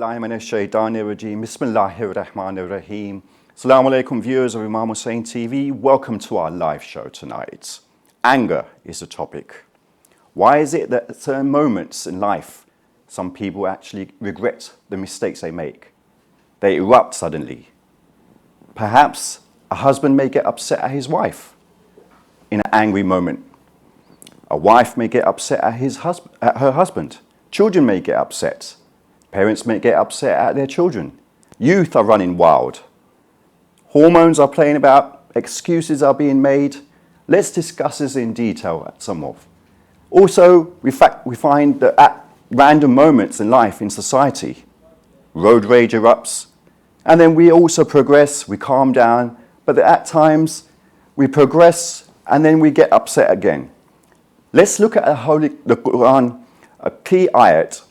billahi minash shaitanir rajeem. Bismillahir rahmanir rahim. Assalamu alaikum, viewers of Imam Hussein TV. Welcome to our live show tonight. Anger is the topic. Why is it that at certain moments in life, some people actually regret the mistakes they make? They erupt suddenly. Perhaps a husband may get upset at his wife in an angry moment. A wife may get upset at her husband. Children may get upset. Parents may get upset at their children. Youth are running wild. Hormones are playing about. Excuses are being made. Let's discuss this in detail some of. Also, we find that at random moments in life, in society, road rage erupts. And then we also progress, we calm down. But at times, we progress and then we get upset again. Let's look at the Quran, a key ayat.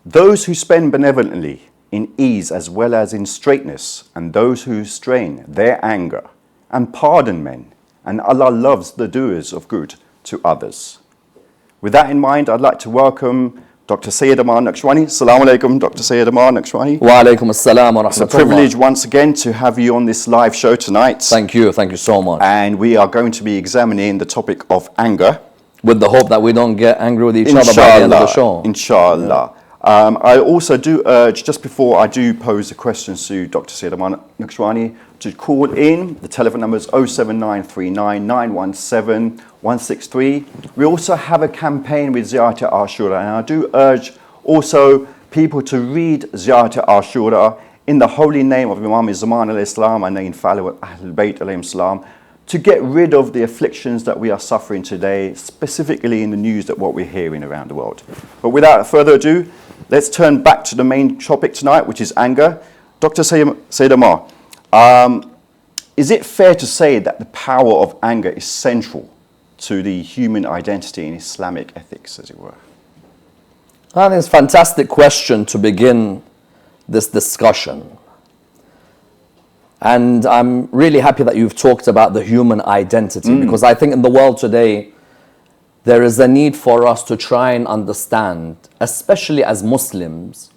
Those who spend benevolently in ease as well as in straightness, and those who restrain their anger and pardon men, and Allah loves the doers of good to others. With that in mind, I'd like to welcome Dr. Ammar Nakshawani. Assalamu alaikum, Dr. Ammar Nakshawani. Wa alaikum assalam wa rahmatullah. It's a privilege once again to have you on this live show tonight. Thank you so much. And we are going to be examining the topic of anger. With the hope that we don't get angry with each other by the end of the show. Inshallah. I also do urge, just before I do pose the questions to Dr. Ammar Nakshawani, to call in. The telephone number is 07939 917 163. We also have a campaign with Ziyarat Ashura, and I do urge also people to read Ziyarat Ashura in the holy name of Imam Zaman al-Islam and the infallible Ahlul Bayt alayhim salam, to get rid of the afflictions that we are suffering today, specifically in the news that what we're hearing around the world. But without further ado, let's turn back to the main topic tonight, which is anger. Dr. Ammar, is it fair to say that the power of anger is central to the human identity in Islamic ethics, as it were? I think it's a fantastic question to begin this discussion. And I'm really happy that you've talked about the human identity, because I think in the world today, there is a need for us to try and understand, especially as Muslims,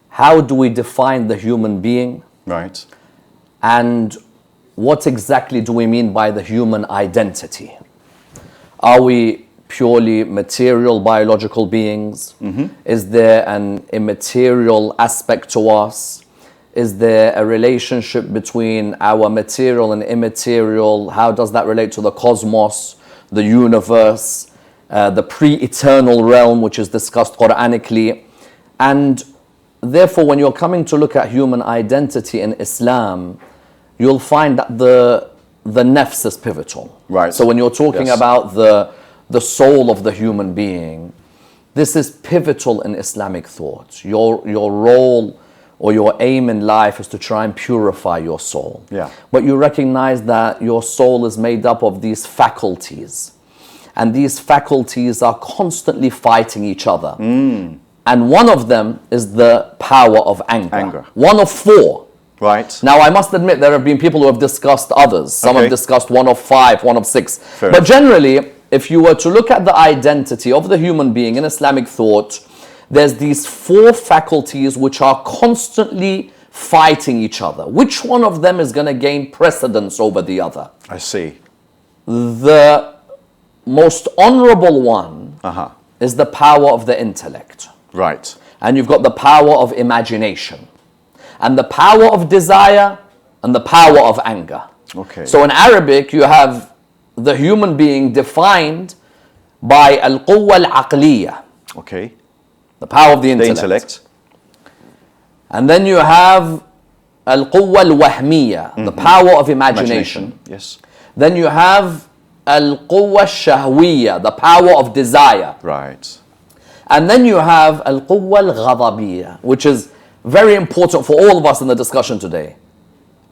how do we define the human being? Right. And what exactly do we mean by the human identity? Are we purely material, biological beings? Is there an immaterial aspect to us? Is there a relationship between our material and immaterial? How does that relate to the cosmos, the universe, the pre-eternal realm, which is discussed Quranically? And therefore, when you're coming to look at human identity in Islam, you'll find that the nafs is pivotal. Right. So when you're talking about the soul of the human being, this is pivotal in Islamic thought. Your role or your aim in life is to try and purify your soul. Yeah. But you recognize that your soul is made up of these faculties. And these faculties are constantly fighting each other. And one of them is the power of anger. One of four. Right. Now, I must admit, there have been people who have discussed others. Some have discussed one of five, one of six. Fair. But generally, if you were to look at the identity of the human being in Islamic thought, there's these four faculties which are constantly fighting each other. Which one of them is going to gain precedence over the other? I see. The most honorable one is the power of the intellect. Right. And you've got the power of imagination, and the power of desire, and the power of anger. Okay. So in Arabic, you have the human being defined by al-quwwa al-aqliya. Okay. The power of the intellect. And then you have al-quwwa al-wahmiya, the power of imagination. Yes. Then you have al-quwwa al-shahwiyya, the power of desire. Right. And then you have al-quwwa al-ghadabiyya, which is very important for all of us in the discussion today.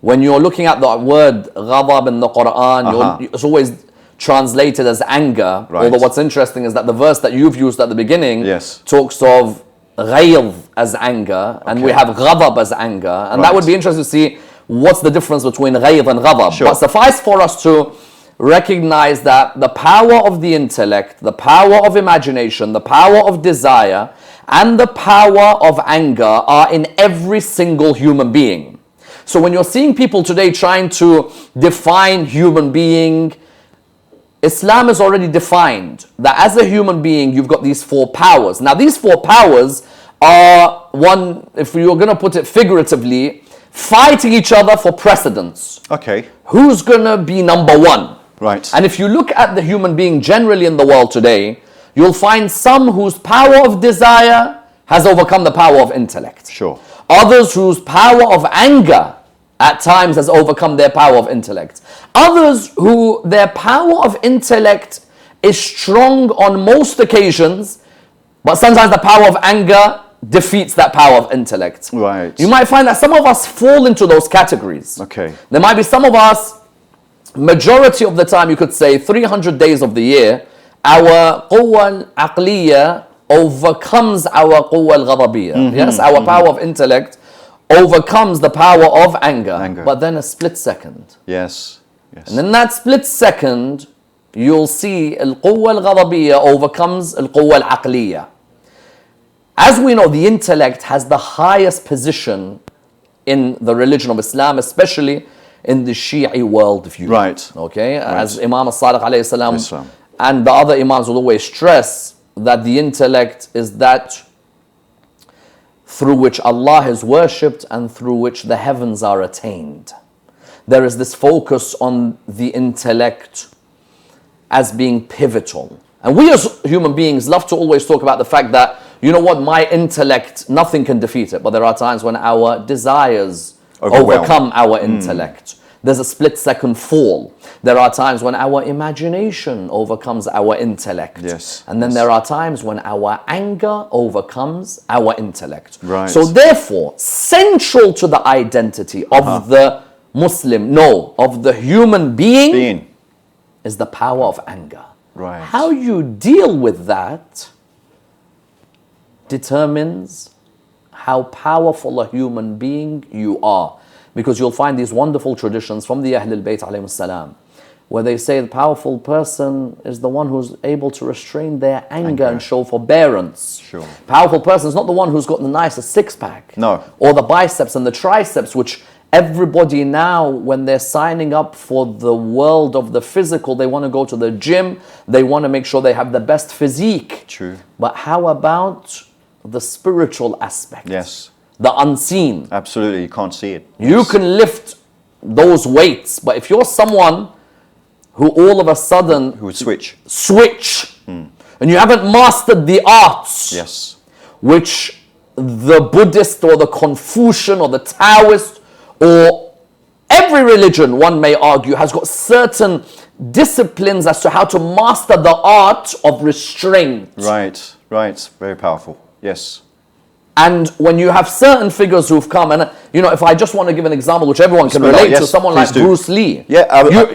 When you're looking at the word ghadab in the Quran, it's always translated as anger. Right. Although what's interesting is that the verse that you've used at the beginning talks of ghayz as anger, and we have ghadab as anger. And that would be interesting to see what's the difference between ghayz and ghadab. Sure. But suffice for us to recognize that the power of the intellect, the power of imagination, the power of desire, and the power of anger are in every single human being. So when you're seeing people today trying to define human being, Islam has already defined that as a human being, you've got these four powers. Now, these four powers are one, if you're going to put it figuratively, fighting each other for precedence. Okay. Who's going to be number one? Right. And if you look at the human being generally in the world today, you'll find some whose power of desire has overcome the power of intellect. Sure. Others whose power of anger at times has overcome their power of intellect. Others who their power of intellect is strong on most occasions, but sometimes the power of anger defeats that power of intellect. Right. You might find that some of us fall into those categories. Okay. There might be some of us, majority of the time, you could say 300 days of the year, our quwwa al-aqliya overcomes our quwwa al-ghadabiyya. Yes, our power of intellect overcomes the power of anger. But then a split second. Yes. Yes. And in that split second, you'll see al-quwwa al-ghadabiyya overcomes al-quwwa al-aqliya. As we know, the intellect has the highest position in the religion of Islam, especially in the Shi'i worldview. Right. Okay? Right. As Imam Sadiq alayhi salam and the other Imams will always stress that the intellect is that through which Allah is worshipped and through which the heavens are attained. There is this focus on the intellect as being pivotal. And we as human beings love to always talk about the fact that, you know what, my intellect, nothing can defeat it. But there are times when our desires overcome our intellect. There's a split second fall. There are times when our imagination overcomes our intellect. Yes. And then there are times when our anger overcomes our intellect. Right. So therefore, central to the identity of the Muslim, of the human being is the power of anger. Right. How you deal with that determines how powerful a human being you are. Because you'll find these wonderful traditions from the Ahlul Bayt alayhim salam, where they say the powerful person is the one who's able to restrain their anger and show forbearance. Sure. Powerful person is not the one who's got the nicest six-pack. No. Or the biceps and the triceps, which everybody now, when they're signing up for the world of the physical, they want to go to the gym, they want to make sure they have the best physique. True. But how about the spiritual aspect? Yes. The unseen. Absolutely, you can't see it. You can lift those weights, but if you're someone who all of a sudden Who would switch. and you haven't mastered the arts, Yes. which the Buddhist or the Confucian or the Taoist or every religion, one may argue, has got certain disciplines as to how to master the art of restraint. Right, right. Very powerful. Yes. And when you have certain figures who've come, and you know, if I just want to give an example which everyone can relate to, someone like Bruce Lee. Yeah,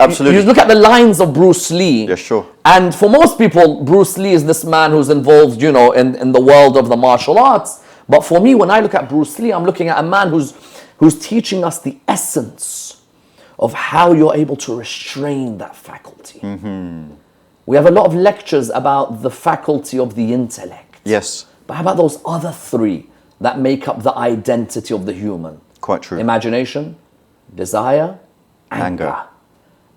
absolutely. You look at the lines of Bruce Lee. Yeah, sure. And for most people, Bruce Lee is this man who's involved, you know, in the world of the martial arts. But for me, when I look at Bruce Lee, I'm looking at a man who's teaching us the essence of how you're able to restrain that faculty. We have a lot of lectures about the faculty of the intellect. Yes. But how about those other three that make up the identity of the human? Quite true. Imagination, desire, anger. Anger.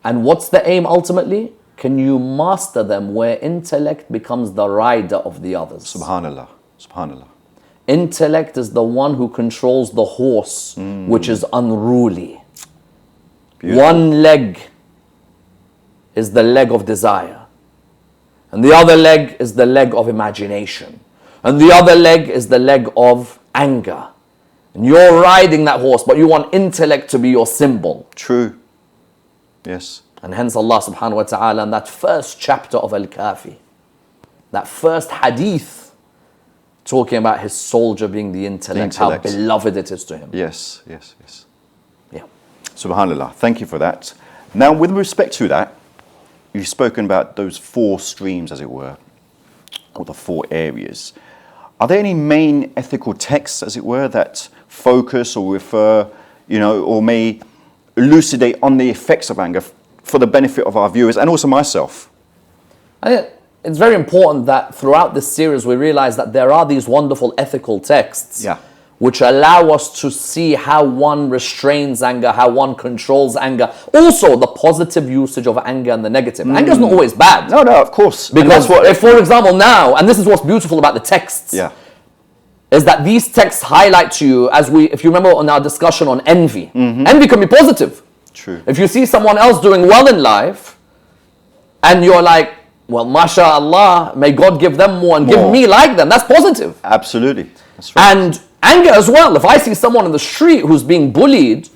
And what's the aim ultimately? Can you master them where intellect becomes the rider of the others? Subhanallah. Subhanallah. Intellect is the one who controls the horse, which is unruly. Beautiful. One leg is the leg of desire. And the other leg is the leg of imagination. And the other leg is the leg of anger. And you're riding that horse, but you want intellect to be your symbol. True. Yes. And hence Allah subhanahu wa ta'ala in that first chapter of Al-Kafi, that first hadith, talking about his soldier being the intellect, how beloved it is to him. Yes, yes, yes. Yeah. Subhanallah. Thank you for that. Now, with respect to that, you've spoken about those four streams, as it were, or the four areas. Are there any main ethical texts, as it were, that focus or refer, you know, or may elucidate on the effects of anger for the benefit of our viewers and also myself? It it's very important that throughout this series we realize that there are these wonderful ethical texts which allow us to see how one restrains anger, how one controls anger. Also, the positive usage of anger and the negative. Anger is not always bad. No, of course. Because if, for example, now, and this is what's beautiful about the texts, is that these texts highlight to you, if you remember on our discussion on envy, envy can be positive. True. If you see someone else doing well in life, and you're like, well, mashallah, may God give them more and give me like them, that's positive. Absolutely. That's right. And anger as well. If I see someone in the street who's being bullied,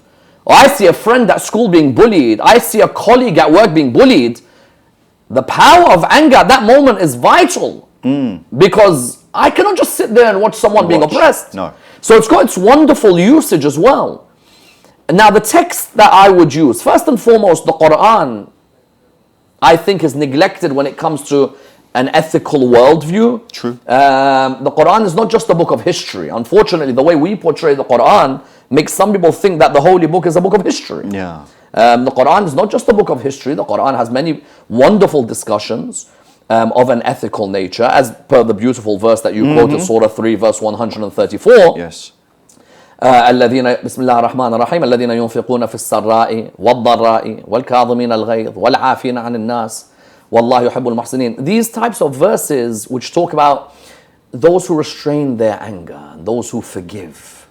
or I see a friend at school being bullied, I see a colleague at work being bullied, the power of anger at that moment is vital. Because I cannot just sit there and watch someone being oppressed. No. So it's got its wonderful usage as well. Now the text that I would use, first and foremost, the Quran, I think is neglected when it comes to an ethical worldview. True. The Quran is not just a book of history. Unfortunately, the way we portray the Quran makes some people think that the holy book is a book of history. Yeah. The Quran is not just a book of history. The Quran has many wonderful discussions of an ethical nature, as per the beautiful verse that you quoted, Surah 3, verse 134. Yes. الذين بسم الله الرحمن الرحيم الذين ينفقون في السراء والضراء والكاظمين الغيظ والعافين عن الناس والله يحب المحسنين. These types of verses which talk about those who restrain their anger, those who forgive,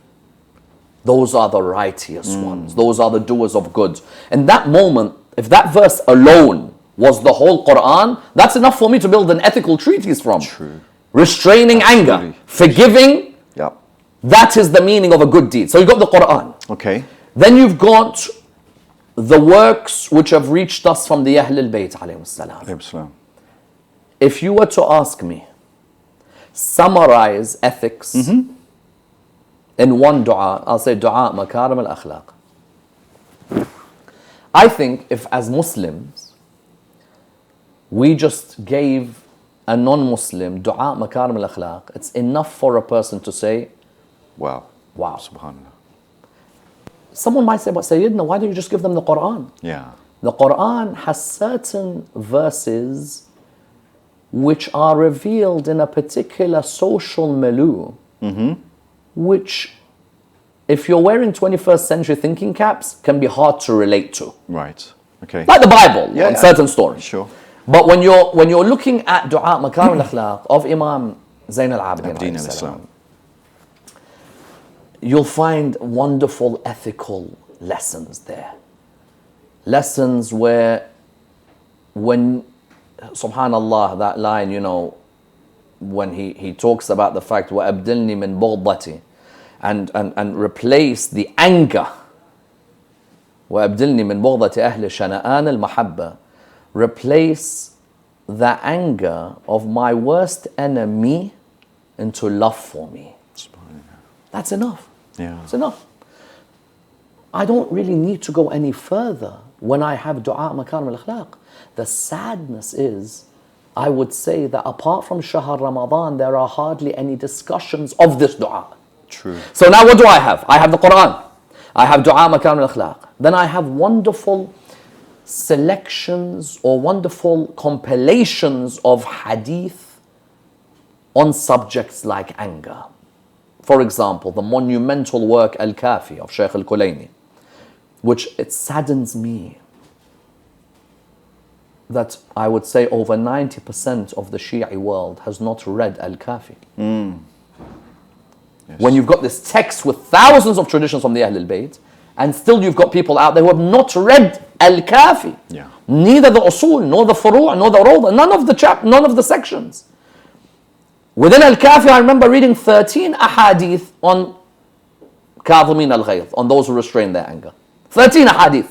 those are the righteous ones, those are the doers of good. In that moment, if that verse alone was the whole Quran, that's enough for me to build an ethical treatise from. True. Restraining anger, forgiving, that is the meaning of a good deed. So you've got the Quran. Okay. Then you've got the works which have reached us from the Ahl al-Bayt alayhim salam. If you were to ask me, summarize ethics in one dua, I'll say dua makarim al-akhlaq. I think if as Muslims, we just gave a non-Muslim dua makarim al-akhlaq, it's enough for a person to say, wow. Subhanallah. Someone might say, but Sayyidina, why don't you just give them the Quran? Yeah. The Quran has certain verses which are revealed in a particular social milieu, which, if you're wearing 21st century thinking caps, can be hard to relate to. Right. Okay. Like the Bible, and certain stories. Sure. But when you're looking at Dua Makarim al-Akhlaq of Imam Zayn al-Abidin, you'll find wonderful ethical lessons there. Lessons where, when, subhanallah, that line, when he talks about the fact, وَأَبْدِلْنِي مِنْ بُغْضَتِي, and replace the anger, وَأَبْدِلْنِي مِنْ بُغْضَةِ أَهْلِ شَنَآنِ الْمَحَبَّةِ, replace the anger of my worst enemy into love for me. That's enough. Yeah. It's enough. I don't really need to go any further when I have dua makarim al-akhlaq. The sadness is, I would say that apart from Shahr Ramadan, there are hardly any discussions of this dua. True. So now what do I have? I have the Quran. I have dua makarim al-akhlaq. Then I have wonderful selections or wonderful compilations of hadith on subjects like anger. For example, the monumental work Al-Kafi of Shaykh Al-Kulayni, which it saddens me that I would say over 90% of the Shi'i world has not read Al-Kafi. Yes. When you've got this text with thousands of traditions from the Ahl al-Bayt, and still you've got people out there who have not read Al-Kafi. Yeah. Neither the usul, nor the furu', nor the rawda, none of the sections. Within Al-Kafi, I remember reading 13 ahadith on Kadhimin al-Ghayth, on those who restrain their anger. 13 ahadith.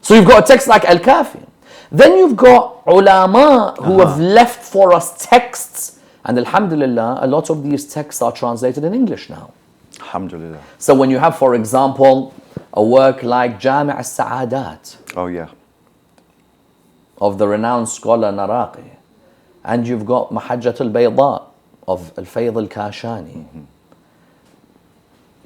So you've got a text like Al-Kafi. Then you've got ulama who have left for us texts. And alhamdulillah, a lot of these texts are translated in English now. Alhamdulillah. So when you have, for example, a work like Jami' al-Sa'adat. Oh yeah. Of the renowned scholar Naraqi. And you've got Mahajjat al-Bayda of Al-Fayd al-Kashani.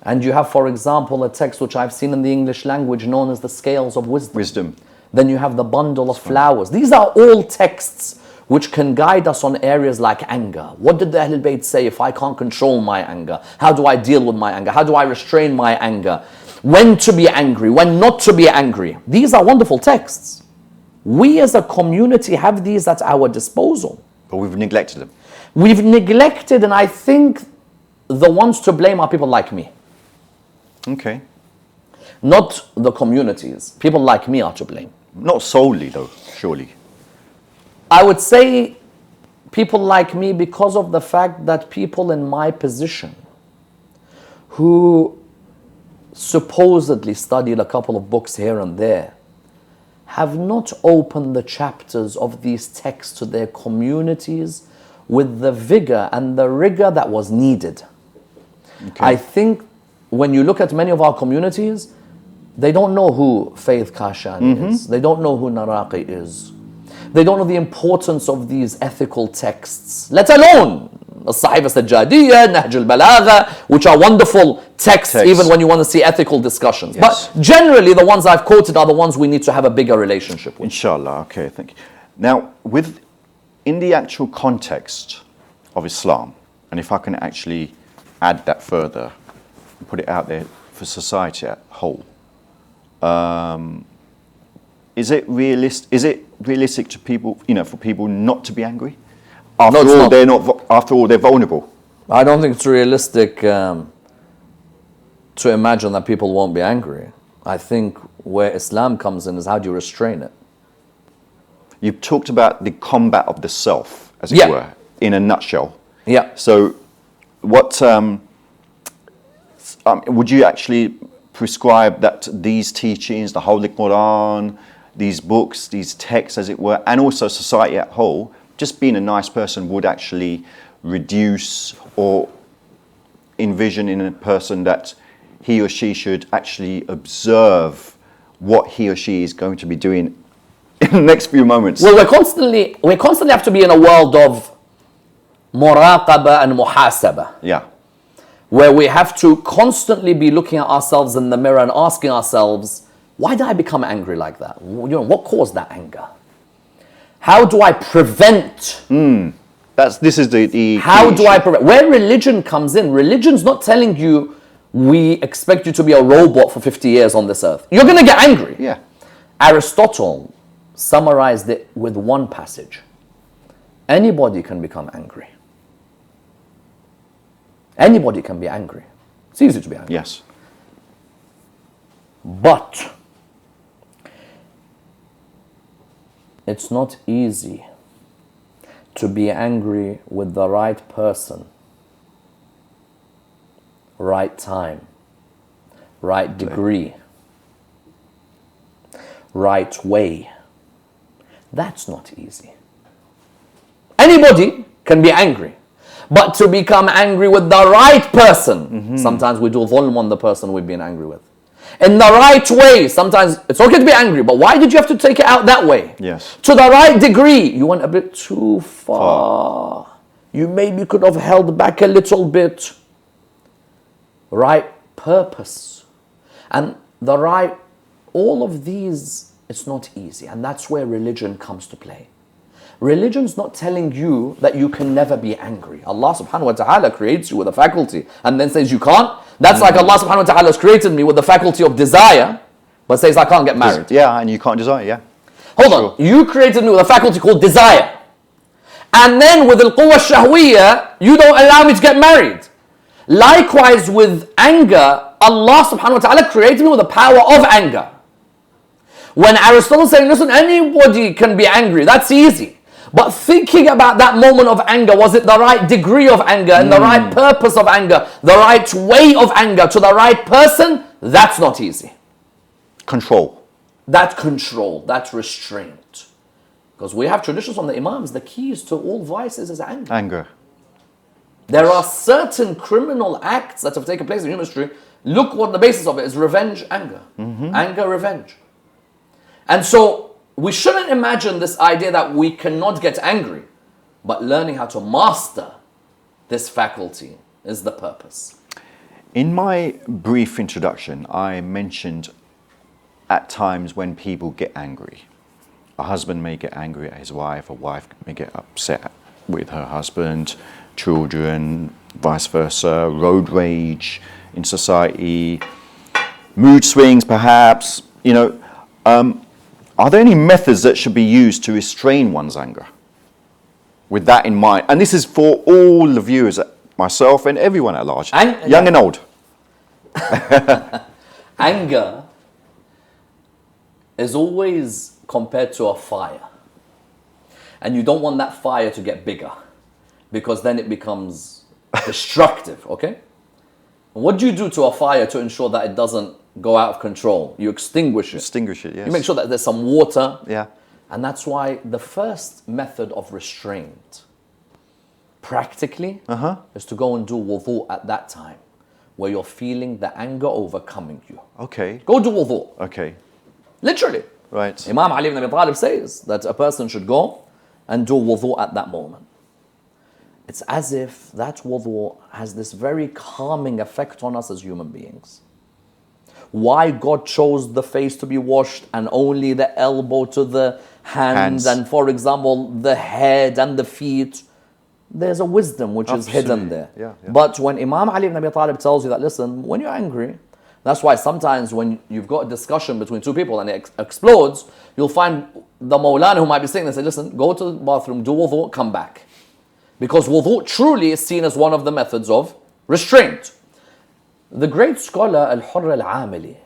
And you have, for example, a text which I've seen in the English language known as the Scales of Wisdom. Then you have the bundle of flowers. These are all texts which can guide us on areas like anger. What did the Ahlul Bayt say? If I can't control my anger, how do I deal with my anger? How do I restrain my anger? When to be angry, when not to be angry. These are wonderful texts. We as a community have these at our disposal. But we've neglected them. We've neglected, and I think the ones to blame are people like me. Okay. Not the communities. People like me are to blame. Not solely though, surely. I would say people like me because of the fact that people in my position who supposedly studied a couple of books here and there have not opened the chapters of these texts to their communities with the vigor and the rigor that was needed. Okay. I think when you look at many of our communities, they don't know who Faith Kashani is. They don't know who Naraqi is. They don't know the importance of these ethical texts, let alone As-Sahifa Sajjadiyya, Nahj al-Balagha, which are wonderful texts even when you want to see ethical discussions. Yes. But generally the ones I've quoted are the ones we need to have a bigger relationship with. Inshallah, okay, thank you. Now, in the actual context of Islam, and if I can actually add that further, and put it out there for society as a whole, is it realistic to people, for people not to be angry? After all, they're vulnerable. I don't think it's realistic to imagine that people won't be angry. I think where Islam comes in is how do you restrain it? You've talked about the combat of the self, as it were, in a nutshell. Yeah. So, what would you actually prescribe that these teachings, the Holy Quran, these books, these texts, as it were, and also society at whole, just being a nice person would actually reduce or envision in a person that he or she should actually observe what he or she is going to be doing in the next few moments? Well, we constantly have to be in a world of muraqaba and muhasaba. Yeah. Where we have to constantly be looking at ourselves in the mirror and asking ourselves, why did I become angry like that? What caused that anger? How do I prevent? This is the How do I prevent? Where religion comes in, religion's not telling you, we expect you to be a robot for 50 years on this earth. You're going to get angry. Yeah. Aristotle summarized it with one passage. Anybody can become angry. Anybody can be angry. It's easy to be angry. Yes. But it's not easy to be angry with the right person, right time, right degree, right way. That's not easy. Anybody can be angry. But to become angry with the right person, sometimes we do dhulm on the person we've been angry with. In the right way, sometimes it's okay to be angry, but why did you have to take it out that way? Yes. To the right degree, you went a bit too far. You maybe could have held back a little bit. Right purpose. And the right, all of these, it's not easy. And that's where religion comes to play. Religion's not telling you that you can never be angry. Allah subhanahu wa ta'ala creates you with a faculty and then says you can't. That's like Allah subhanahu wa ta'ala has created me with the faculty of desire, but says I can't get married. Yeah, and you can't desire, yeah. Hold on, you created me with a faculty called desire. And then with al-quwwa shahwiyya, you don't allow me to get married. Likewise with anger, Allah subhanahu wa ta'ala created me with the power of anger. When Aristotle is saying, listen, anybody can be angry, that's easy. But thinking about that moment of anger, was it the right degree of anger and the right purpose of anger, the right way of anger to the right person? That's not easy. Control. That's restraint. Because we have traditions from the Imams, the keys to all vices is anger. Anger. There are certain criminal acts that have taken place in human history. Look what the basis of it is: revenge, anger. Anger, revenge. And so, we shouldn't imagine this idea that we cannot get angry, but learning how to master this faculty is the purpose. In my brief introduction, I mentioned at times when people get angry? A husband may get angry at his wife, a wife may get upset with her husband, children, vice versa, road rage in society, mood swings perhaps, are there any methods that should be used to restrain one's anger? With that in mind, and this is for all the viewers, myself and everyone at large, young and old. Anger is always compared to a fire. And you don't want that fire to get bigger, because then it becomes destructive, okay? What do you do to a fire to ensure that it doesn't go out of control? You extinguish it. Extinguish it, yes. You make sure that there's some water. Yeah. And that's why the first method of restraint, practically, is to go and do wudu at that time, where you're feeling the anger overcoming you. Okay. Go do wudu. Okay. Literally. Right. Imam Ali ibn Abi Talib says that a person should go and do wudu at that moment. It's as if that wudu has this very calming effect on us as human beings. Why God chose the face to be washed and only the elbow to the hands. And, for example, the head and the feet, there's a wisdom which is hidden there. Yeah. But when Imam Ali ibn Abi Talib tells you that, listen, when you're angry, that's why sometimes when you've got a discussion between two people and it explodes, you'll find the Mawlana who might be sitting there and say, listen, go to the bathroom, do wudu, come back. Because wudu truly is seen as one of the methods of restraint. The great scholar Al-Hurr Al-Amili,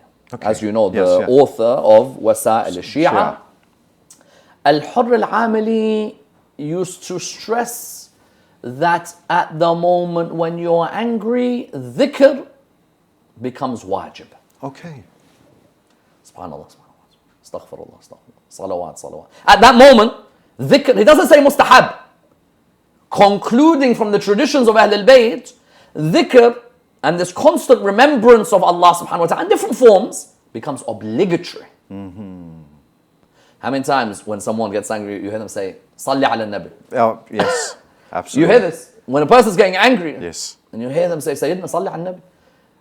as you know, the author of Wasa'il al-Shia, Al-Hurr Al-Amili used to stress that at the moment when you're angry, dhikr becomes wajib. Okay. Subhanallah, astaghfirullah, salawat. At that moment, dhikr, he doesn't say mustahab. Concluding from the traditions of Ahl al-Bayt, dhikr and this constant remembrance of Allah subhanahu wa ta'ala in different forms becomes obligatory. How many times when someone gets angry, you hear them say, Salli ala nabi? Oh, yes, absolutely. You hear this? When a person's getting angry, yes, and you hear them say, Sayyidina Salli ala nabi.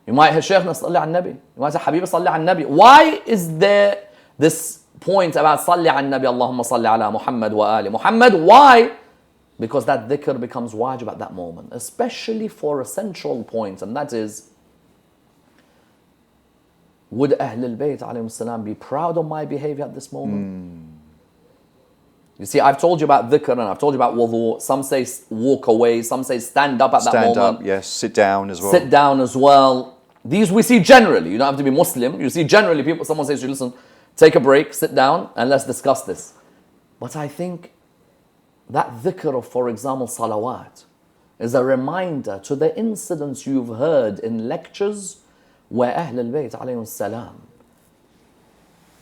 You might hear Shaykhna Salli ala nabi. You might say, Habiba Salli ala nabi. Why is there this point about Salli ala nabi, Allahumma salli ala Muhammad wa ali Muhammad? Why? Because that dhikr becomes wajib at that moment, especially for a central point, and that is, would Ahl al-Bayt alayhim salam be proud of my behavior at this moment? You see, I've told you about dhikr and I've told you about wudu. Some say walk away, some say stand up at that moment. Stand up, yes, sit down as well. Sit down as well. These we see generally. You don't have to be Muslim. You see generally people, someone says to you, listen, take a break, sit down, and let's discuss this. But I think that dhikr of, for example, salawat, is a reminder to the incidents you've heard in lectures where Ahl al-Bayt alayhim salam,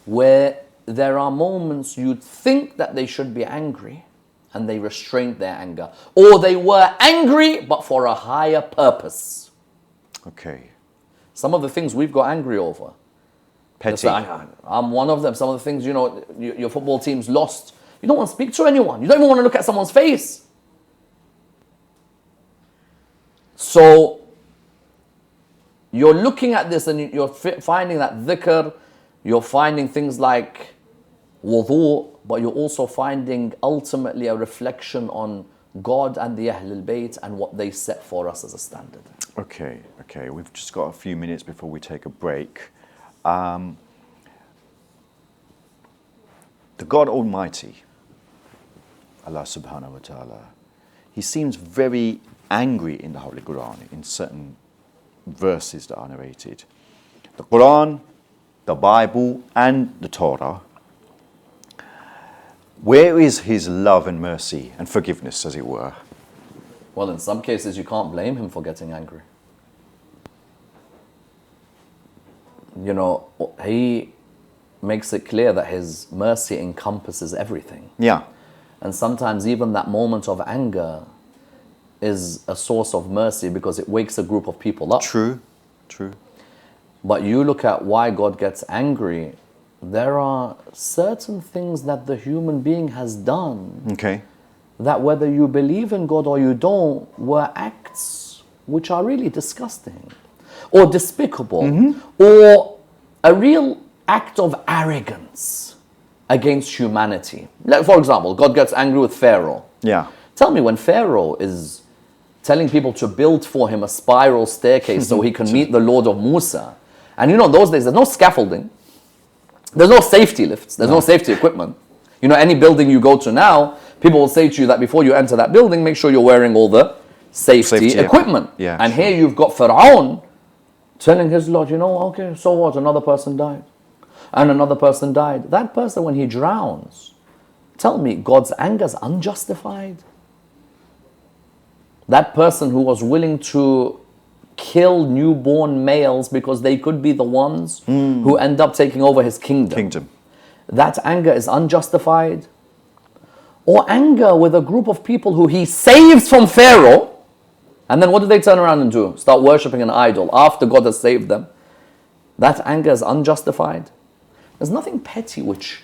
where there are moments you'd think that they should be angry and they restrained their anger. Or they were angry but for a higher purpose. Okay. Some of the things we've got angry over. Petty. I'm one of them. Some of the things, your football team's lost. You don't want to speak to anyone. You don't even want to look at someone's face. So, you're looking at this and you're finding that dhikr, you're finding things like wudu, but you're also finding ultimately a reflection on God and the Ahl al-Bayt and what they set for us as a standard. Okay. We've just got a few minutes before we take a break. The God Almighty, Allah subhanahu wa ta'ala, He seems very angry in the Holy Quran, in certain verses that are narrated. The Quran, the Bible, and the Torah. Where is His love and mercy and forgiveness, as it were? Well, in some cases, you can't blame Him for getting angry. He makes it clear that His mercy encompasses everything. Yeah. And sometimes even that moment of anger is a source of mercy because it wakes a group of people up. True. But you look at why God gets angry, there are certain things that the human being has done. Okay. That whether you believe in God or you don't, were acts which are really disgusting or despicable or a real act of arrogance against humanity. Like, for example, God gets angry with Pharaoh. Yeah. Tell me, when Pharaoh is telling people to build for him a spiral staircase so he can meet the Lord of Musa, and you know, in those days, there's no scaffolding, there's no safety lifts, there's no safety equipment. You know, any building you go to now, people will say to you that before you enter that building, make sure you're wearing all the safety equipment. Yeah, and here you've got Pharaoh telling his Lord, you know, okay, so what? Another person died. And another person died. That person, when he drowns, tell me, God's anger is unjustified? That person who was willing to kill newborn males because they could be the ones who end up taking over his kingdom. That anger is unjustified? Or anger with a group of people who he saves from Pharaoh, and then what do they turn around and do? Start worshipping an idol after God has saved them. That anger is unjustified. There's nothing petty which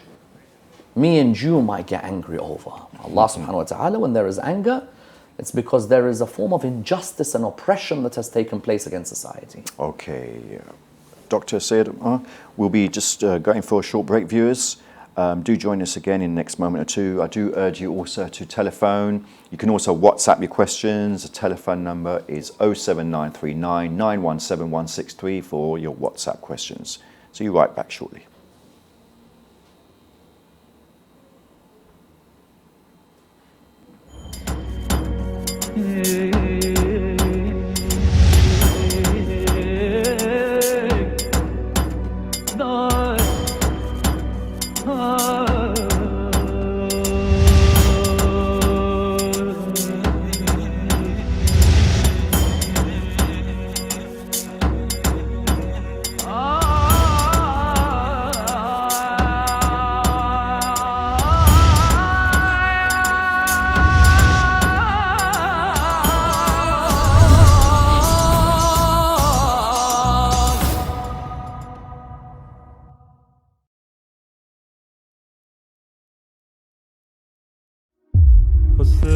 me and you might get angry over. Allah subhanahu wa ta'ala, when there is anger, it's because there is a form of injustice and oppression that has taken place against society. Okay. Dr. Sayyid, we'll be just going for a short break, viewers. Do join us again in the next moment or two. I do urge you also to telephone. You can also WhatsApp your questions. The telephone number is 07939 917 163 for your WhatsApp questions. See you right back shortly.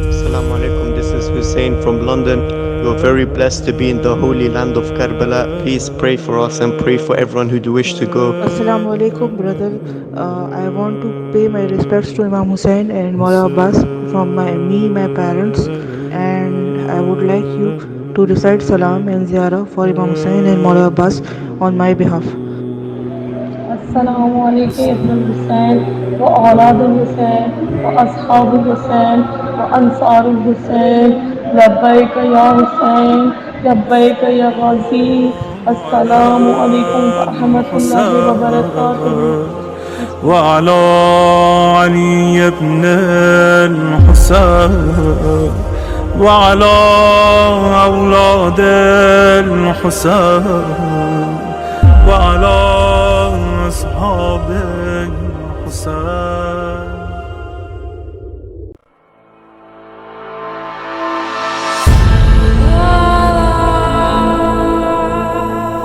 Assalamu alaikum, this is Hussein from London. You're very blessed to be in the holy land of Karbala. Please pray for us and pray for everyone who do wish to go. Assalamu alaikum, brother. I want to pay my respects to Imam Hussein and Maula Abbas from my parents, and I would like you to recite salam and ziyarah for Imam Hussein and Maula Abbas on my behalf. السلام عليك يا ابن الحسين وأولاد الحسين وأصحاب الحسين وأنصار الحسين لبيك يا حسين لبيك يا غازي السلام عليكم ورحمة الله وبركاته. وعلى علي بن الحسين وعلى أولاد الحسين وعلى أصحاب الحسين.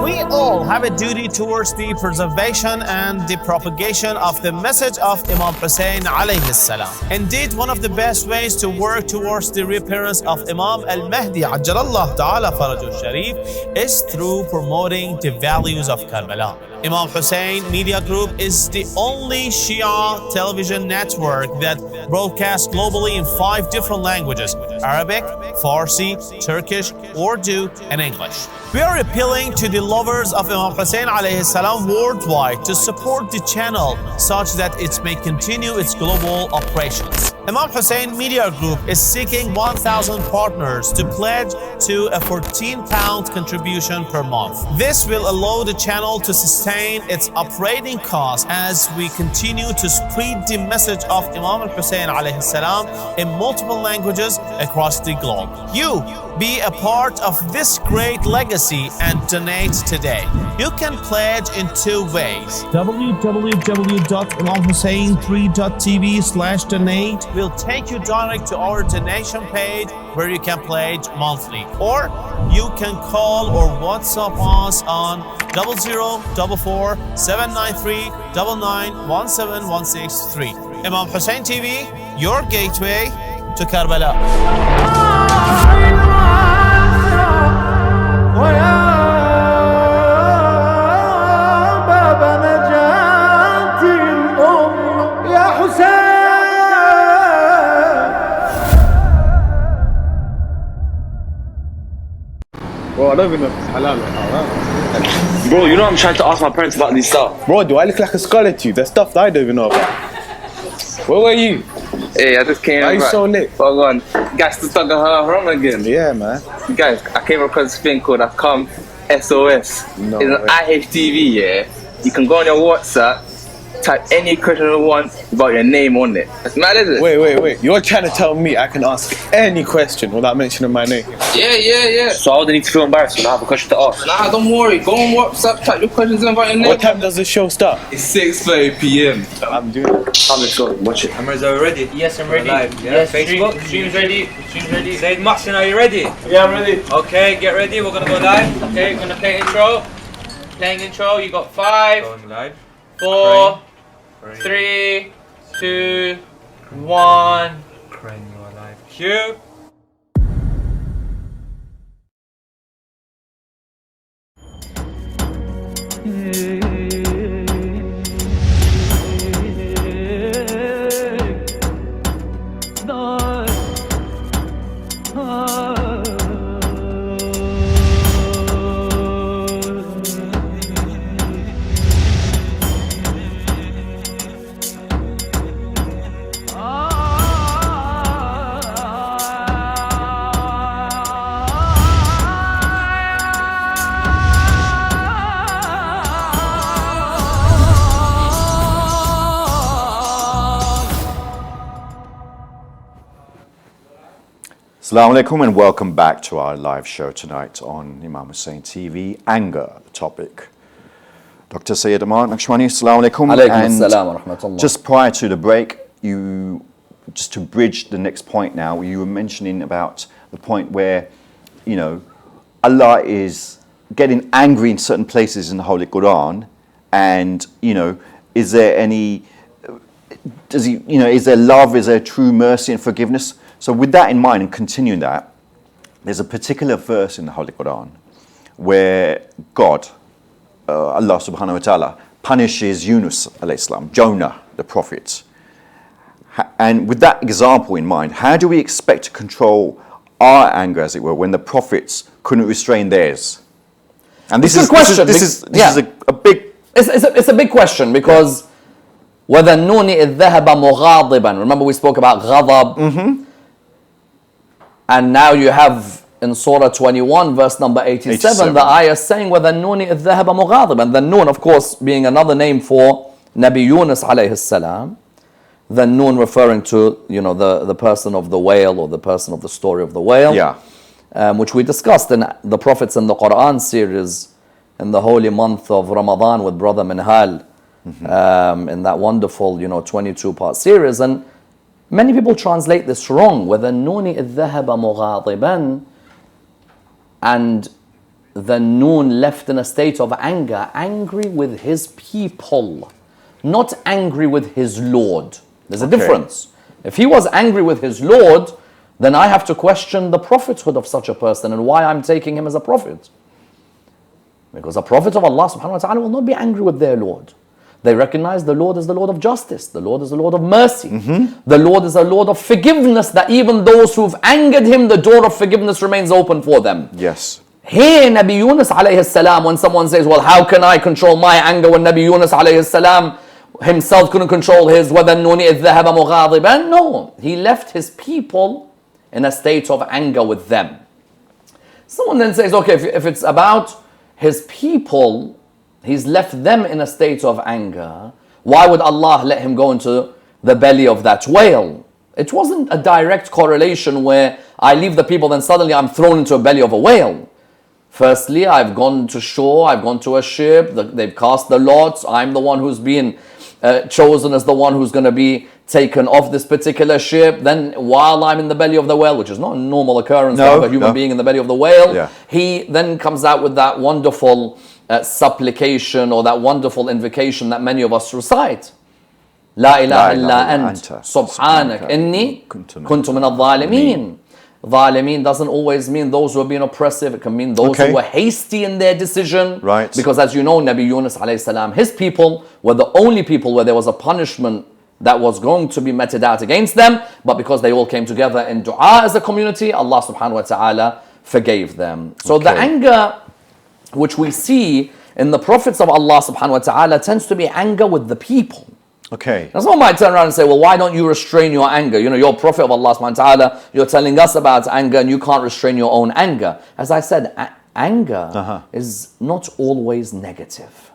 We all have a duty towards the preservation and the propagation of the message of Imam Hussein alayhi salam. Indeed, one of the best ways to work towards the reappearance of Imam al-Mahdi ajjalallahu ta'ala farajul sharif is through promoting the values of Karbala. Imam Hussein Media Group is the only Shia television network that broadcasts globally in 5 different languages: Arabic, Farsi, Turkish, Urdu, and English. We are appealing to the lovers of Imam Hussein alayhi salam worldwide to support the channel such that it may continue its global operations. Imam Hussein Media Group is seeking 1,000 partners to pledge to a £14 contribution per month. This will allow the channel to sustain its operating costs as we continue to spread the message of Imam Hussein alayhi salam in multiple languages across the globe. You be a part of this great legacy and donate today. You can pledge in 2 ways. www.imamhussein3.tv/donate will take you direct to our donation page where you can pledge monthly. Or you can call or WhatsApp us on 0044 793 9917163. Imam Hussein TV, your gateway to Karbala. ويا باب نجاة Bro, I don't even know if it's halal or haram. Bro, you know I'm trying to ask my parents about this stuff. Bro, do I look like a scholar to you? There's stuff that I don't even know about. Where were you? Hey, I just came Why are you back. so late? Hold on. Guys, to talk about haram again. Yeah, man. Guys, I came across this thing called SOS. No It's an way. IPTV, yeah. You can go on your WhatsApp, type any question you want about your name on it. That's mad, is it? Wait. You're trying to tell me I can ask any question without mentioning my name? Yeah. So I wouldn't need to feel embarrassed when I have a question to ask. Nah, don't worry. Go on WhatsApp, type your questions in about your name. What time does the show start? It's 6:30 p.m. I'm doing it. Come, let's go. Watch it. Cameras are ready? Yes, I'm ready. Live, yeah? Yes, Facebook? stream's ready. Stream's ready. Said Mohsin, are you ready? Yeah, I'm ready. Okay, get ready. We're gonna go live. Okay, we're gonna play intro. Playing intro. You got 5, Going live. 4, 3, 2, 1. Crane, you are live. Cue. Assalamu alaikum and welcome back to our live show tonight on Imam Hussein TV. Anger, the topic. Dr. Sayyid Ammar, Nakshawani, assalamu alaikum. Alaykum assalam wa rahmatullah. Just prior to the break, just to bridge the next point now, you were mentioning about the point where, Allah is getting angry in certain places in the Holy Quran, and, is there is there love, is there true mercy and forgiveness? So with that in mind and continuing that, there's a particular verse in the Holy Quran where God, Allah subhanahu wa ta'ala, punishes Yunus alayhi salam, Jonah, the prophet. And with that example in mind, how do we expect to control our anger, as it were, when the prophets couldn't restrain theirs? And this is a question. This is a big. It's a big question because whether nuni الذهب مغاضبا. Remember we spoke about ghadab. And now you have in Surah 21, verse number 87, the ayah saying, وَذَنُّونِ إِذْ ذَهَبَ مُغَاضِبًا. The Nun, of course, being another name for Nabi Yunus alayhi salam. The Nun referring to, the person of the whale, or the person of the story of the whale. Yeah. Which we discussed in the Prophets in the Quran series in the holy month of Ramadan with Brother Minhal. In that wonderful, 22-part series. And many people translate this wrong, whether nuni الذهب مغاضبا, and the Nun left in a state of anger, angry with his people, not angry with his Lord. There's a difference. If he was angry with his Lord, then I have to question the prophethood of such a person and why I'm taking him as a prophet. Because a prophet of Allah subhanahu wa ta'ala will not be angry with their Lord. They recognize the Lord is the Lord of justice. The Lord is the Lord of mercy. The Lord is a Lord of forgiveness, that even those who've angered him, the door of forgiveness remains open for them. Yes. Here, Nabi Yunus alayhi salam, when someone says, well, how can I control my anger when Nabi Yunus alayhi salam himself couldn't control his, وَذَنُّونِ إِذْ ذَهَبَ مُغَاضِبًا? No, he left his people in a state of anger with them. Someone then says, okay, if it's about his people, he's left them in a state of anger, why would Allah let him go into the belly of that whale? It wasn't a direct correlation where I leave the people, then suddenly I'm thrown into a belly of a whale. Firstly, I've gone to shore, I've gone to a ship, they've cast the lots, I'm the one who's been chosen as the one who's going to be taken off this particular ship. Then while I'm in the belly of the whale, which is not a normal occurrence of a human being in the belly of the whale, he then comes out with that wonderful supplication or that wonderful invocation that many of us recite. La ilaha illa ant, subhanak, inni kuntu min al-zalimin. Zalimin doesn't always mean those who have been oppressive. It can mean those who were hasty in their decision. Right. Because as you know, Nabi Yunus alayhi salam, his people were the only people where there was a punishment that was going to be meted out against them. But because they all came together in dua as a community, Allah subhanahu wa ta'ala forgave them. So the Okay. anger which we see in the prophets of Allah subhanahu wa ta'ala tends to be anger with the people. Okay. Now someone might turn around and say, well, why don't you restrain your anger? You know, you're prophet of Allah subhanahu wa ta'ala, you're telling us about anger and you can't restrain your own anger. As I said, anger is not always negative.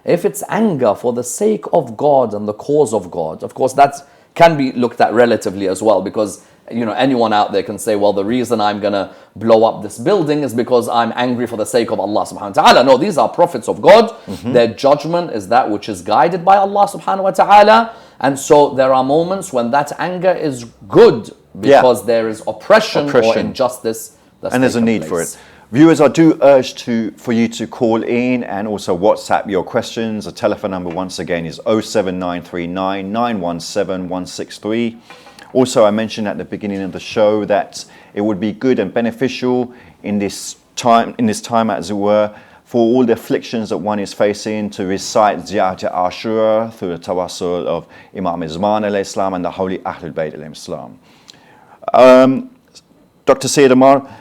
If it's anger for the sake of God and the cause of God, of course that can be looked at relatively as well, because you know, anyone out there can say, well, the reason I'm going to blow up this building is because I'm angry for the sake of Allah subhanahu wa ta'ala. No, these are prophets of God. Their judgment is that which is guided by Allah subhanahu wa ta'ala. And so there are moments when that anger is good because there is oppression or injustice. And there's a need for it. Viewers, I do urge for you to call in and also WhatsApp your questions. The telephone number once again is 07939 917 163. Also, I mentioned at the beginning of the show that it would be good and beneficial in this time, as it were, for all the afflictions that one is facing, to recite Ziyarah Ashura through the tawassul of Imam Izman alayhi salam and the holy Ahlul Bayt alayhi salam. Dr. Sayyid Ammar,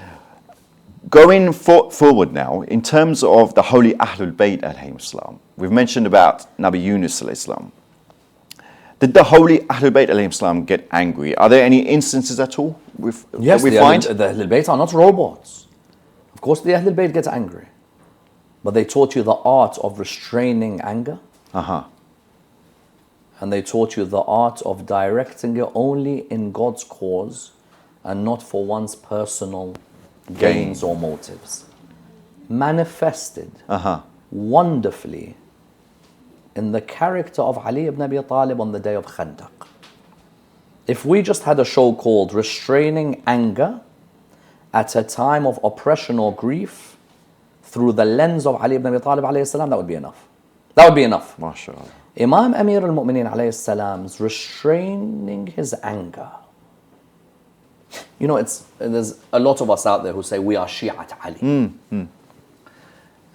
going forward now, in terms of the holy Ahlul Bayt alayhi salam, we've mentioned about Nabi Yunus alayhi salam. Did the holy Ahlul Bayt alayhi salam get angry? Are there any instances at all yes, that we the find? The Ahlul Bayt are not robots. Of course the Ahlul Bayt get angry. But they taught you the art of restraining anger. And they taught you the art of directing it only in God's cause and not for one's personal gains or motives. Manifested wonderfully in the character of Ali ibn Abi Talib on the day of Khandaq. If we just had a show called Restraining Anger at a time of oppression or grief through the lens of Ali ibn Abi Talib alayhi salam, that would be enough. That would be enough. MashaAllah. Imam Amir al-Mu'mineen alayhi salam's restraining his anger. You know, there's a lot of us out there who say we are Shi'at Ali.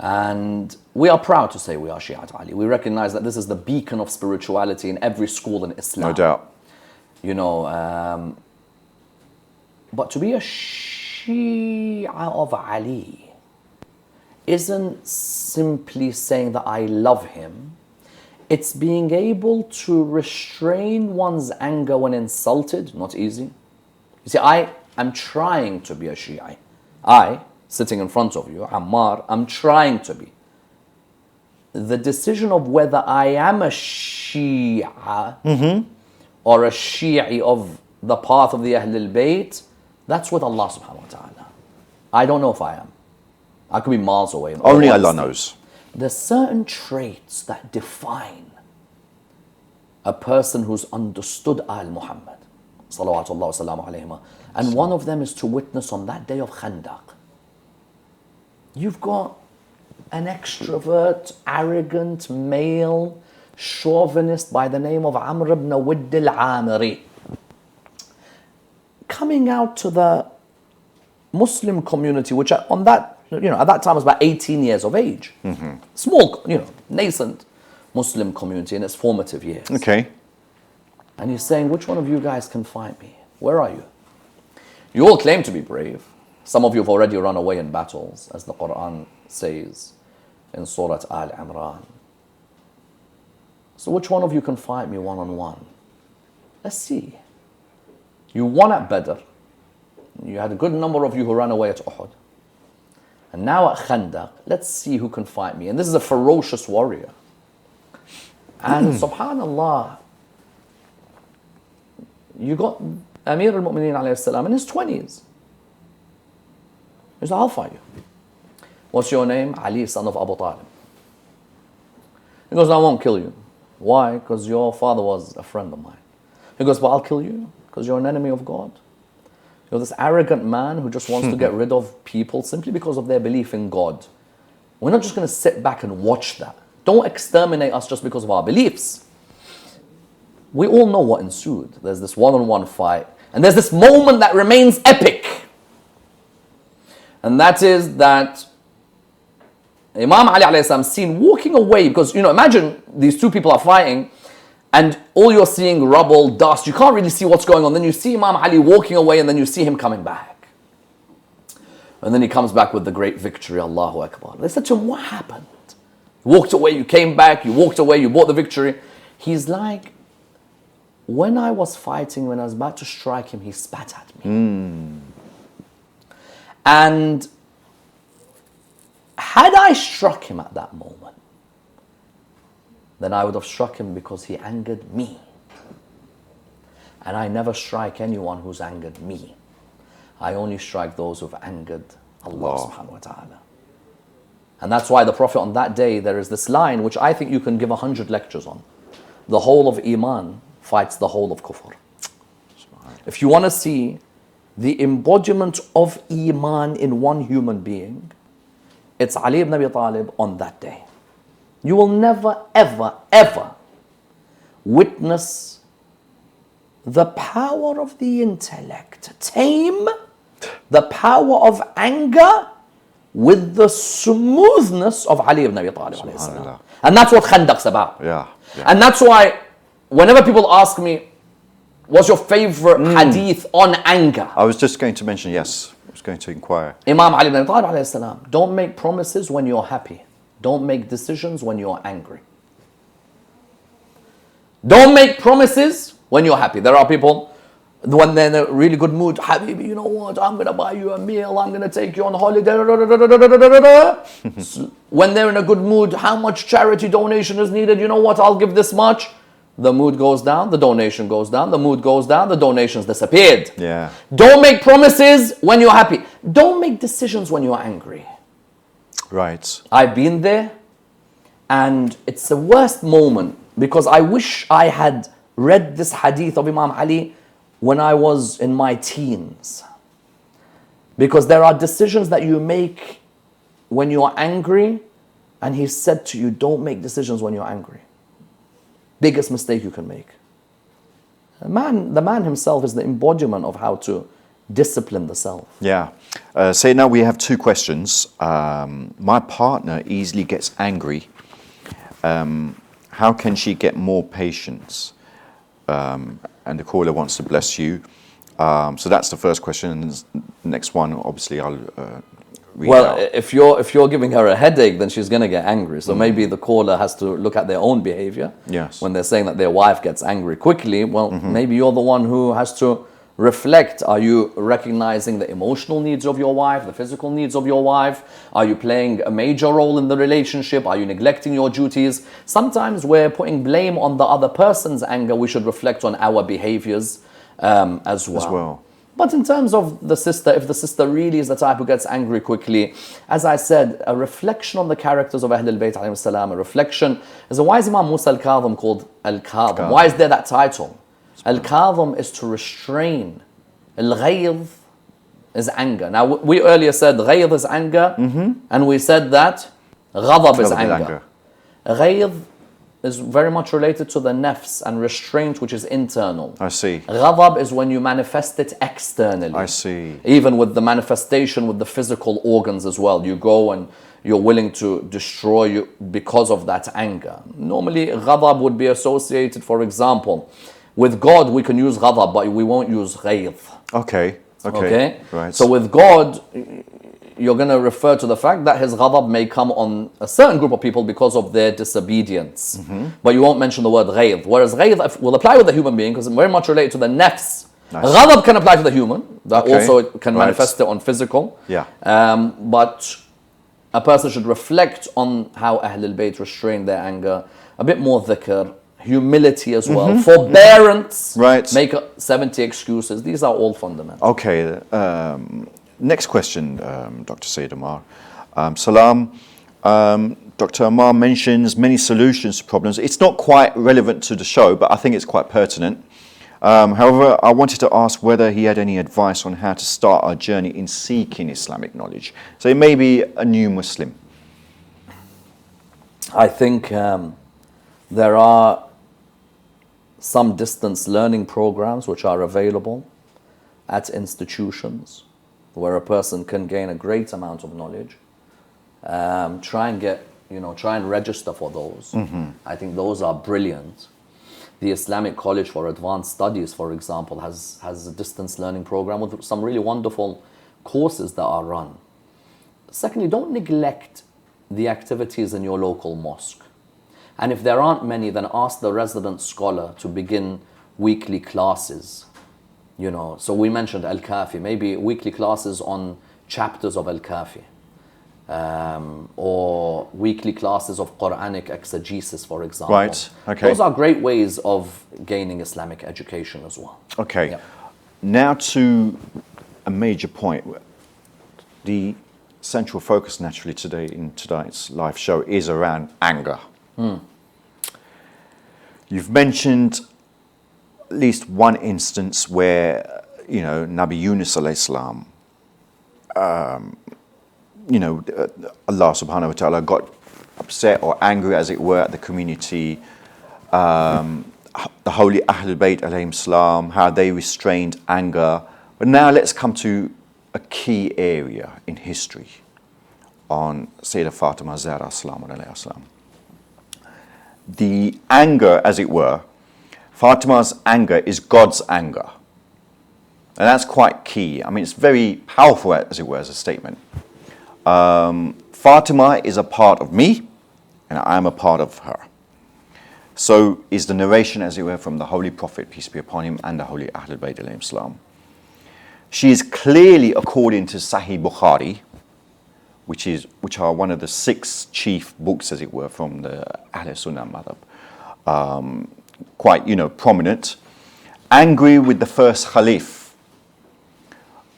And we are proud to say we are Shi'at Ali. We recognize that this is the beacon of spirituality in every school in Islam. No doubt. You know, but to be a Shia of Ali isn't simply saying that I love him. It's being able to restrain one's anger when insulted. Not easy. You see, I am trying to be a Shi'i. Sitting in front of you, Ammar, I'm trying to be. The decision of whether I am a Shia or a Shi'i of the path of the Ahlul Bayt, that's with Allah subhanahu wa ta'ala. I don't know if I am. I could be miles away. Only Allah knows. There's certain traits that define a person who's understood Al-Muhammad, salawatullah wa salamu alayhima. And one of them is to witness on that day of Khandaq. You've got an extrovert, arrogant, male, chauvinist by the name of Amr ibn Widd al-Amiri coming out to the Muslim community, which on that, at that time was about 18 years of age. Small, nascent Muslim community in its formative years. Okay. And he's saying, which one of you guys can fight me? Where are you? You all claim to be brave. Some of you have already run away in battles, as the Quran says in Surah Al-Imran. So which one of you can fight me one-on-one? Let's see. You won at Badr. You had a good number of you who ran away at Uhud. And now at Khandaq, let's see who can fight me. And this is a ferocious warrior. And subhanallah, you got Amir al-Mu'mineen alayhi salam in his 20s. He said, I'll fight you. What's your name? Ali, son of Abu Talib. He goes, I won't kill you. Why? Because your father was a friend of mine. He goes, but I'll kill you because you're an enemy of God. You're this arrogant man who just wants to get rid of people simply because of their belief in God. We're not just going to sit back and watch that. Don't exterminate us just because of our beliefs. We all know what ensued. There's this one-on-one fight. And there's this moment that remains epic. And that is that Imam Ali alayhi salam seen walking away, because imagine these two people are fighting and all you're seeing rubble, dust, you can't really see what's going on. Then you see Imam Ali walking away and then you see him coming back. And then he comes back with the great victory, Allahu Akbar. They said to him, what happened? You walked away, you came back, you walked away, you bought the victory. He's like, when I was fighting, when I was about to strike him, he spat at me. And had I struck him at that moment, then I would have struck him because he angered me. And I never strike anyone who's angered me. I only strike those who've angered Allah subhanahu wa ta'ala. And that's why the Prophet on that day, there is this line which I think you can give 100 lectures on. The whole of Iman fights the whole of Kufr. If you want to see the embodiment of Iman in one human being, it's Ali ibn Abi Talib on that day. You will never, ever, ever witness the power of the intellect tame the power of anger with the smoothness of Ali ibn Abi Talib. And that's what Khandaq's about. And that's why whenever people ask me, what's your favorite hadith on anger? I was just going to mention, yes, I was going to inquire. Imam Ali ibn Abi Talib, don't make promises when you're happy. Don't make decisions when you're angry. Don't make promises when you're happy. There are people, when they're in a really good mood, Habibi, you know what, I'm going to buy you a meal, I'm going to take you on holiday. When they're in a good mood, how much charity donation is needed? You know what, I'll give this much. The mood goes down, the donation goes down, the mood goes down, the donations disappeared. Don't make promises when you're happy. Don't make decisions when you're angry. Right. I've been there, and it's the worst moment, because I wish I had read this hadith of Imam Ali when I was in my teens. Because there are decisions that you make when you're angry, and he said to you, don't make decisions when you're angry. Biggest mistake you can make. The man himself is the embodiment of how to discipline the self. Yeah. Say now we have two questions. My partner easily gets angry. How can she get more patience? And the caller wants to bless you. So that's the first question. And the next one, obviously, I'll read out. If you're giving her a headache, then she's going to get angry. So maybe the caller has to look at their own behavior. Yes. When they're saying that their wife gets angry quickly, well, maybe you're the one who has to reflect. Are you recognizing the emotional needs of your wife, the physical needs of your wife? Are you playing a major role in the relationship? Are you neglecting your duties? Sometimes we're putting blame on the other person's anger. We should reflect on our behaviors as well. But in terms of the sister, if the sister really is the type who gets angry quickly, as I said, a reflection on the characters of Ahlul Bayt alayhim salam, a reflection. Why is Imam Musa al-Kadhim called al-Kadhim? Why is there that title? Al-Kadhim is to restrain. Al-Ghayth is anger. Now, we earlier said Ghayth is anger, and we said that Ghadab is anger. Ghayth is very much related to the nafs and restraint, which is internal. I see. Ghadab is when you manifest it externally. I see. Even with the manifestation with the physical organs as well. You go and you're willing to destroy you because of that anger. Normally, Ghadab would be associated, for example, with God, we can use ghadab, but we won't use ghayth. Okay. Right. So with God, you're going to refer to the fact that his ghadab may come on a certain group of people because of their disobedience. But you won't mention the word ghayth. Whereas ghayth will apply with the human being because it's very much related to the nafs. Ghadab can apply to the human. That also can manifest it on physical. But a person should reflect on how Ahlul Bayt restrain their anger. A bit more dhikr. Humility as well, forbearance, make 70 excuses. These are all fundamental. Okay, next question, Dr. Sayyid Ammar. Salam. Dr. Ammar mentions many solutions to problems. It's not quite relevant to the show, but I think it's quite pertinent. However, I wanted to ask whether he had any advice on how to start our journey in seeking Islamic knowledge. So he may be a new Muslim. I think there are some distance learning programs which are available at institutions where a person can gain a great amount of knowledge. Try and register for those. I think those are brilliant. The Islamic College for Advanced Studies, for example, has a distance learning program with some really wonderful courses that are run. Secondly, don't neglect the activities in your local mosque. And if there aren't many, then ask the resident scholar to begin weekly classes. You know, so we mentioned Al-Kafi, maybe weekly classes on chapters of Al-Kafi. Or weekly classes of Quranic exegesis, for example. Right, okay. Those are great ways of gaining Islamic education as well. Okay. Yeah. Now to a major point. The central focus naturally today in tonight's live show is around anger. You've mentioned at least one instance where, you know, Nabi Yunus alayhi salam, Allah subhanahu wa ta'ala got upset or angry, as it were, at the community. The holy Ahlul Bayt alayhim salam, how they restrained anger. But now let's come to a key area in history on Sayyidah Fatima Zahra salamu alayha salam. The anger, as it were, Fatima's anger is God's anger. And that's quite key. I mean, it's very powerful, as it were, as a statement. Fatima is a part of me, and I am a part of her. So is the narration, as it were, from the Holy Prophet, peace be upon him, and the Holy Ahlul Bayt alayhim salam. She is clearly, according to Sahih Bukhari, which are one of the 6 chief books, as it were, from the Ahl Sunnah madhab, quite, prominent, angry with the first Khalif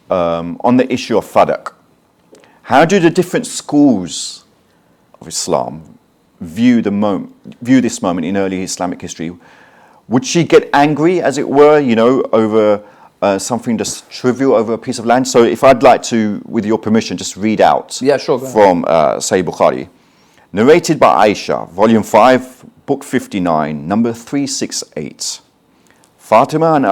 on the issue of Fadak. How do the different schools of Islam view this moment in early Islamic history? Would she get angry, as it were, over something just trivial, over a piece of land? So if I'd like to, with your permission, just read out from Sahih Bukhari. Narrated by Aisha, Volume 5, Book 59, number 368. Fatima and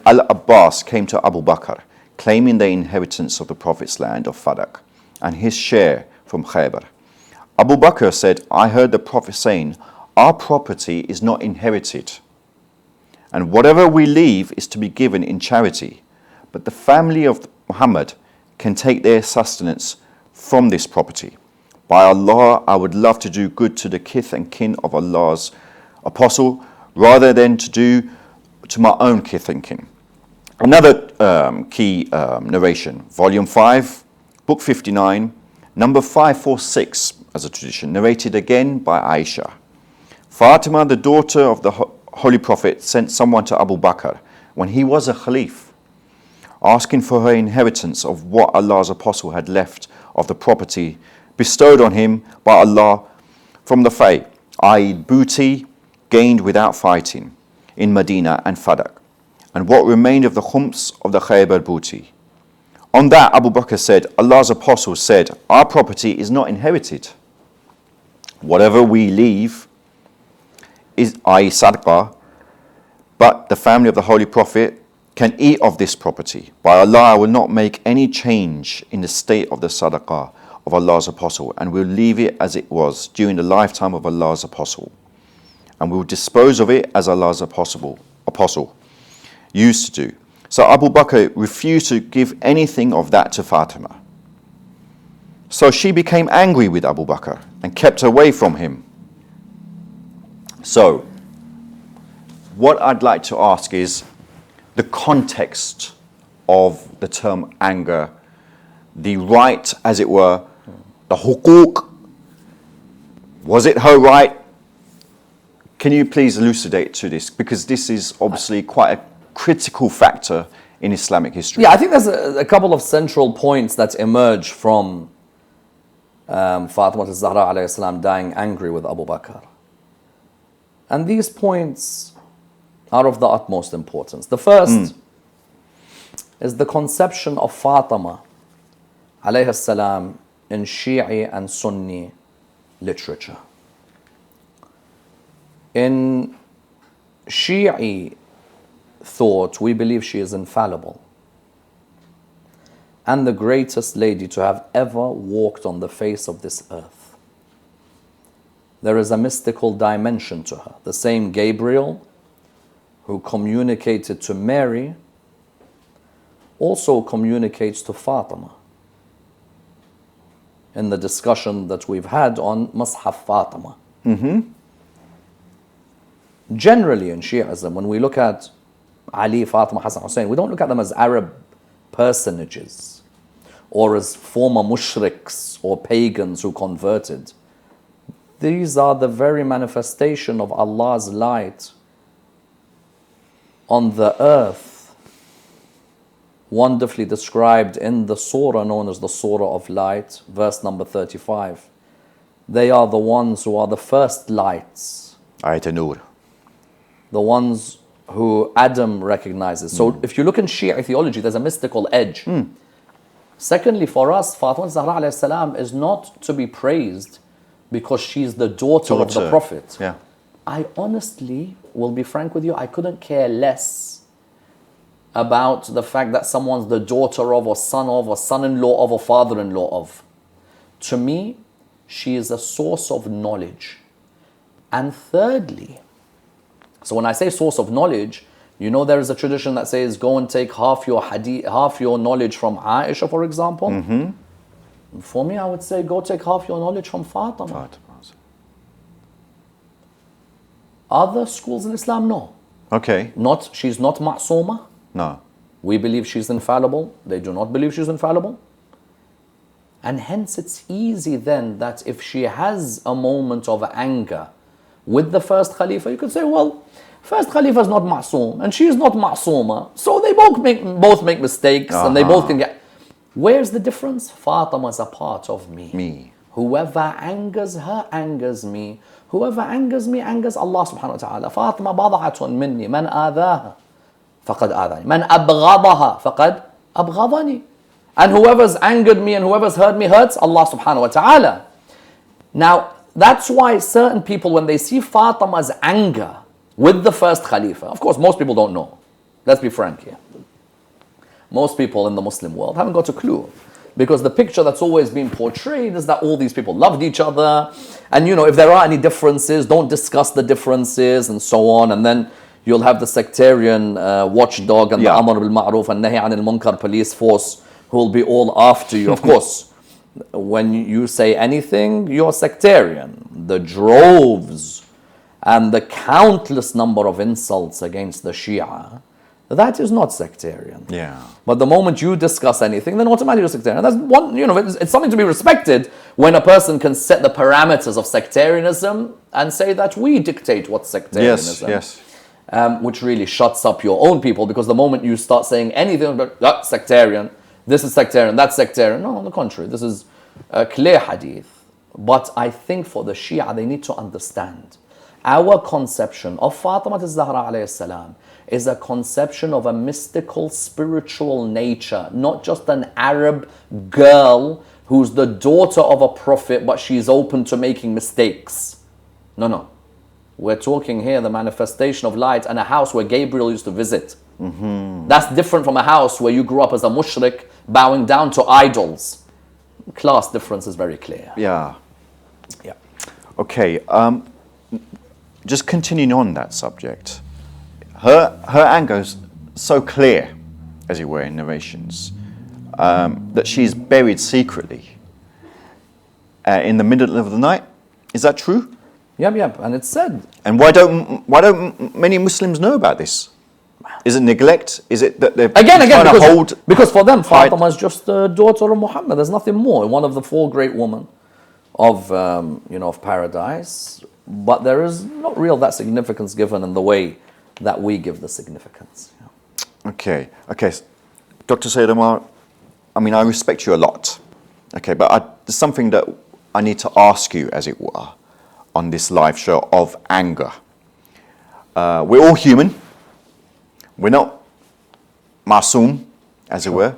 Al-Abbas came to Abu Bakr, claiming the inheritance of the Prophet's land of Fadak and his share from Khaybar. Abu Bakr said, I heard the Prophet saying, our property is not inherited, and whatever we leave is to be given in charity. But the family of Muhammad can take their sustenance from this property. By Allah, I would love to do good to the kith and kin of Allah's apostle, rather than to do to my own kith and kin. Another key narration, Volume 5, Book 59, number 546, as a tradition, narrated again by Aisha. Fatima, the daughter of the Holy Prophet, sent someone to Abu Bakr when he was a Khalif, asking for her inheritance of what Allah's apostle had left of the property bestowed on him by Allah from the Fay, i.e. booty gained without fighting in Medina and Fadak, and what remained of the khums of the Khaybar booty. On that, Abu Bakr said, Allah's apostle said, our property is not inherited. Whatever we leave is, i.e. sadaqah, but the family of the Holy Prophet can eat of this property. By Allah, I will not make any change in the state of the sadaqah of Allah's apostle, and will leave it as it was during the lifetime of Allah's apostle, and will dispose of it as Allah's apostle used to do. So Abu Bakr refused to give anything of that to Fatima. So she became angry with Abu Bakr and kept away from him. So what I'd like to ask is the context of the term anger, the right, as it were, the hukuk. Was it her right? Can you please elucidate to this? Because this is obviously quite a critical factor in Islamic history. Yeah, I think there's a couple of central points that emerge from Fatima al-Zahra alayhi salam dying angry with Abu Bakr. And these points are of the utmost importance. The first is the conception of Fatima alayhi salam in Shi'i and Sunni literature. In Shi'i thought, we believe she is infallible and the greatest lady to have ever walked on the face of this earth. There is a mystical dimension to her. The same Gabriel who communicated to Mary also communicates to Fatima. in the discussion that we've had on Mus'haf Fatima. Generally in Shi'ism, when we look at Ali, Fatima, Hassan, Hussein, we don't look at them as Arab personages or as former mushriks or pagans who converted. These are the very manifestation of Allah's light on the earth, wonderfully described in the surah known as the Surah of Light, verse number 35. They are the ones who are the first lights. Ayat Nur. The ones who Adam recognizes. So if you look in Shia theology, there's a mystical edge. Secondly, for us, Fatima Zahra alayhi salam is not to be praised because she's the daughter of the Prophet. Yeah. I honestly will be frank with you, I couldn't care less about the fact that someone's the daughter of or son-in-law of or father-in-law of. To me, she is a source of knowledge. And thirdly, so when I say source of knowledge, you know there is a tradition that says go and take half your knowledge from Aisha, for example. For me, I would say go take half your knowledge from Fatima. Other schools in Islam, no. Okay. She's not ma'sooma. No. We believe she's infallible. They do not believe she's infallible. And hence it's easy then that if she has a moment of anger with the first Khalifa, you could say, well, first Khalifa is not ma'soom and she is not ma'sooma. So they both make mistakes and they both can get... Where's the difference? Fatima's a part of me. Whoever angers her, angers me. Whoever angers me, angers Allah subhanahu wa ta'ala. Fatima bada'atun minni. Man adhaha, faqad adhani. Man abghadaha, faqad abghadani. And whoever's angered me and whoever's hurt me, hurts Allah subhanahu wa ta'ala. Now, that's why certain people, when they see Fatima's anger with the first Khalifa, of course, most people don't know. Let's be frank here. Most people in the Muslim world haven't got a clue. Because the picture that's always been portrayed is that all these people loved each other. And if there are any differences, don't discuss the differences and so on. And then you'll have the sectarian watchdog and the Ammar bil Ma'ruf and Nahi anil Munkar police force who will be all after you. Of course, when you say anything, you're sectarian. The droves and the countless number of insults against the Shia, that is not sectarian. Yeah. But the moment you discuss anything, then automatically you're sectarian. That's one, it's something to be respected when a person can set the parameters of sectarianism and say that we dictate what's sectarianism. Yes. Which really shuts up your own people, because the moment you start saying anything about that's sectarian, this is sectarian, that's sectarian. No, on the contrary, this is a clear hadith. But I think for the Shia, they need to understand our conception of Fatima Zahra alayhi salam is a conception of a mystical, spiritual nature, not just an Arab girl who's the daughter of a prophet, but she's open to making mistakes. No. We're talking here the manifestation of light and a house where Gabriel used to visit. That's different from a house where you grew up as a mushrik, bowing down to idols. Class difference is very clear. Yeah. Okay, just continuing on that subject. Her anger is so clear, as it were, in narrations, that she's buried secretly in the middle of the night. Is that true? Yep, and it's said. And why don't many Muslims know about this? Is it neglect? Is it that they're because for them Fatima is just the daughter of Muhammad. There's nothing more. One of the four great women of of paradise. But there is not real that significance given in the way that we give the significance. Okay. Dr. Sayyid Ammar, I respect you a lot. Okay, but there's something that I need to ask you, as it were, on this live show of anger. We're all human. We're not masoom, as it were.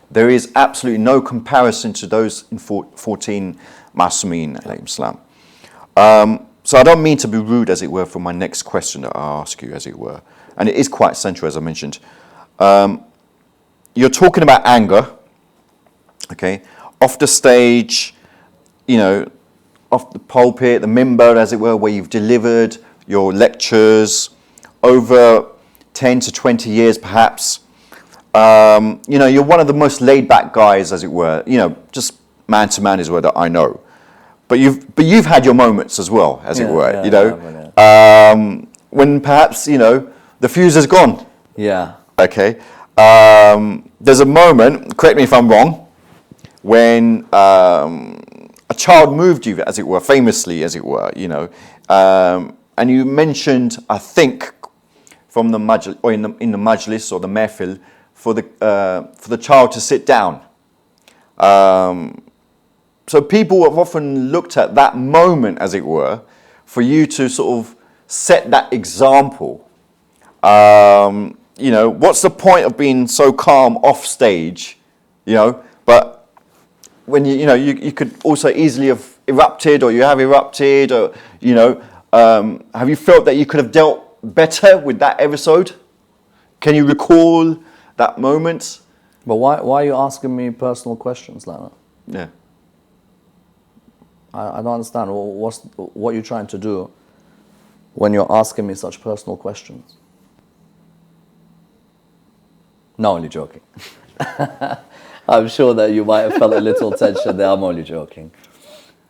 There is absolutely no comparison to those 14 masumeen, alayhim salam. So I don't mean to be rude, as it were, for my next question that I ask you, as it were. And it is quite central, as I mentioned. You're talking about anger, okay? Off the stage, off the pulpit, the mimbar, as it were, where you've delivered your lectures over 10 to 20 years, perhaps. You're one of the most laid-back guys, as it were. Just man to man is word that I know. But you've had your moments as well, as it were. You know, when perhaps the fuse has gone. Yeah. Okay. There's a moment. Correct me if I'm wrong. When a child moved you, as it were, famously, as it were. And you mentioned, I think, from the majlis or in the majlis or the mehfil, for the child to sit down. So people have often looked at that moment, as it were, for you to sort of set that example. What's the point of being so calm off stage, but when you could also easily have erupted, or you have erupted, or have you felt that you could have dealt better with that episode? Can you recall that moment? But why are you asking me personal questions like that? Yeah. I don't understand. What you're trying to do when you're asking me such personal questions? No, only joking. I'm sure that you might have felt a little tension there. I'm only joking.